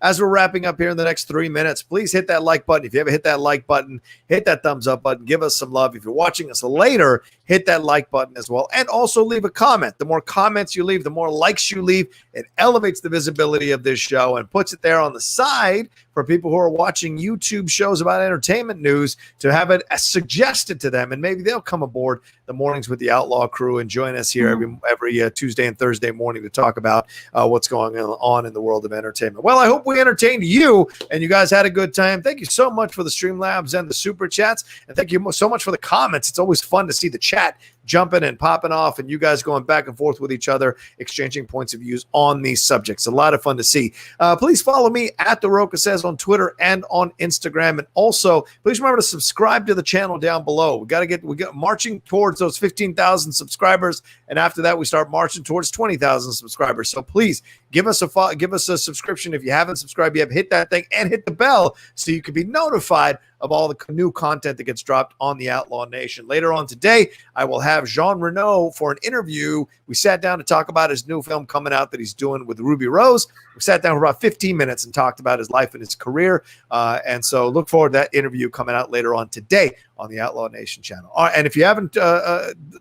as we're wrapping up here in the next 3 minutes, please hit that like button. If you haven't hit that like button, hit that thumbs up button. Give us some love. If you're watching us later, hit that like button as well. And also leave a comment. The more comments you leave, the more likes you leave, it elevates the visibility of this show and puts it there on the side for people who are watching YouTube shows about entertainment news to have it suggested to them. And maybe they'll come aboard the Mornings with the Outlaw crew and join us here every Tuesday and Thursday morning to talk about what's going on in the world of entertainment. Well, I hope we entertained you and you guys had a good time. Thank you so much for the Streamlabs and the Super Chats. And thank you so much for the comments. It's always fun to see the chat jumping and popping off and you guys going back and forth with each other, exchanging points of views on these subjects. A lot of fun to see. Please follow me at The Rocha Says on Twitter and on Instagram. And also, please remember to subscribe to the channel down below. We got marching towards those 15,000 subscribers. And after that, we start marching towards 20,000 subscribers. So please give us a subscription. If you haven't subscribed yet, hit that thing and hit the bell so you can be notified of all the new content that gets dropped on the Outlaw Nation. Later on today, I will have have Jean Reno for an interview. We sat down to talk about his new film coming out that he's doing with Ruby Rose. We sat down for about 15 minutes and talked about his life and his career. And so look forward to that interview coming out later on today on the Outlaw Nation channel. And if you haven't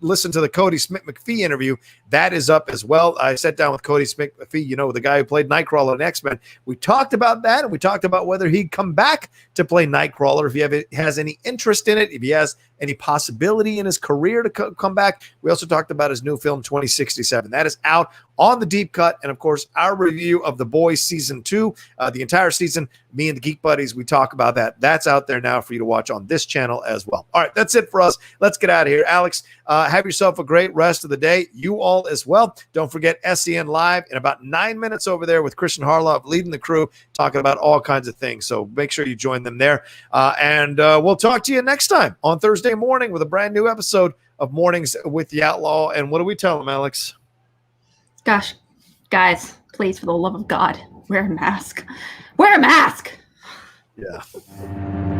listened to the Cody Smith-McPhee interview, that is up as well. I sat down with Cody Smith-McPhee, the guy who played Nightcrawler in X-Men. We talked about that, and we talked about whether he'd come back to play Nightcrawler, if he has any interest in it, if he has any possibility in his career to come back. We also talked about his new film, 2067. That is out on the Deep Cut. And, of course, our review of The Boys Season 2, the entire season, me and the Geek Buddies, we talk about that. That's out there now for you to watch on this channel as well. All right, that's it for us. Let's get out of here. Alex, have yourself a great rest of the day. You all as well. Don't forget SEN Live in about 9 minutes over there with Christian Harloff leading the crew, talking about all kinds of things. So make sure you join them there. And we'll talk to you next time on Thursday morning with a brand new episode of Mornings with the Outlaw. And what do we tell them, Alex? Gosh, guys, please, for the love of God, wear a mask. Wear a mask! Yeah.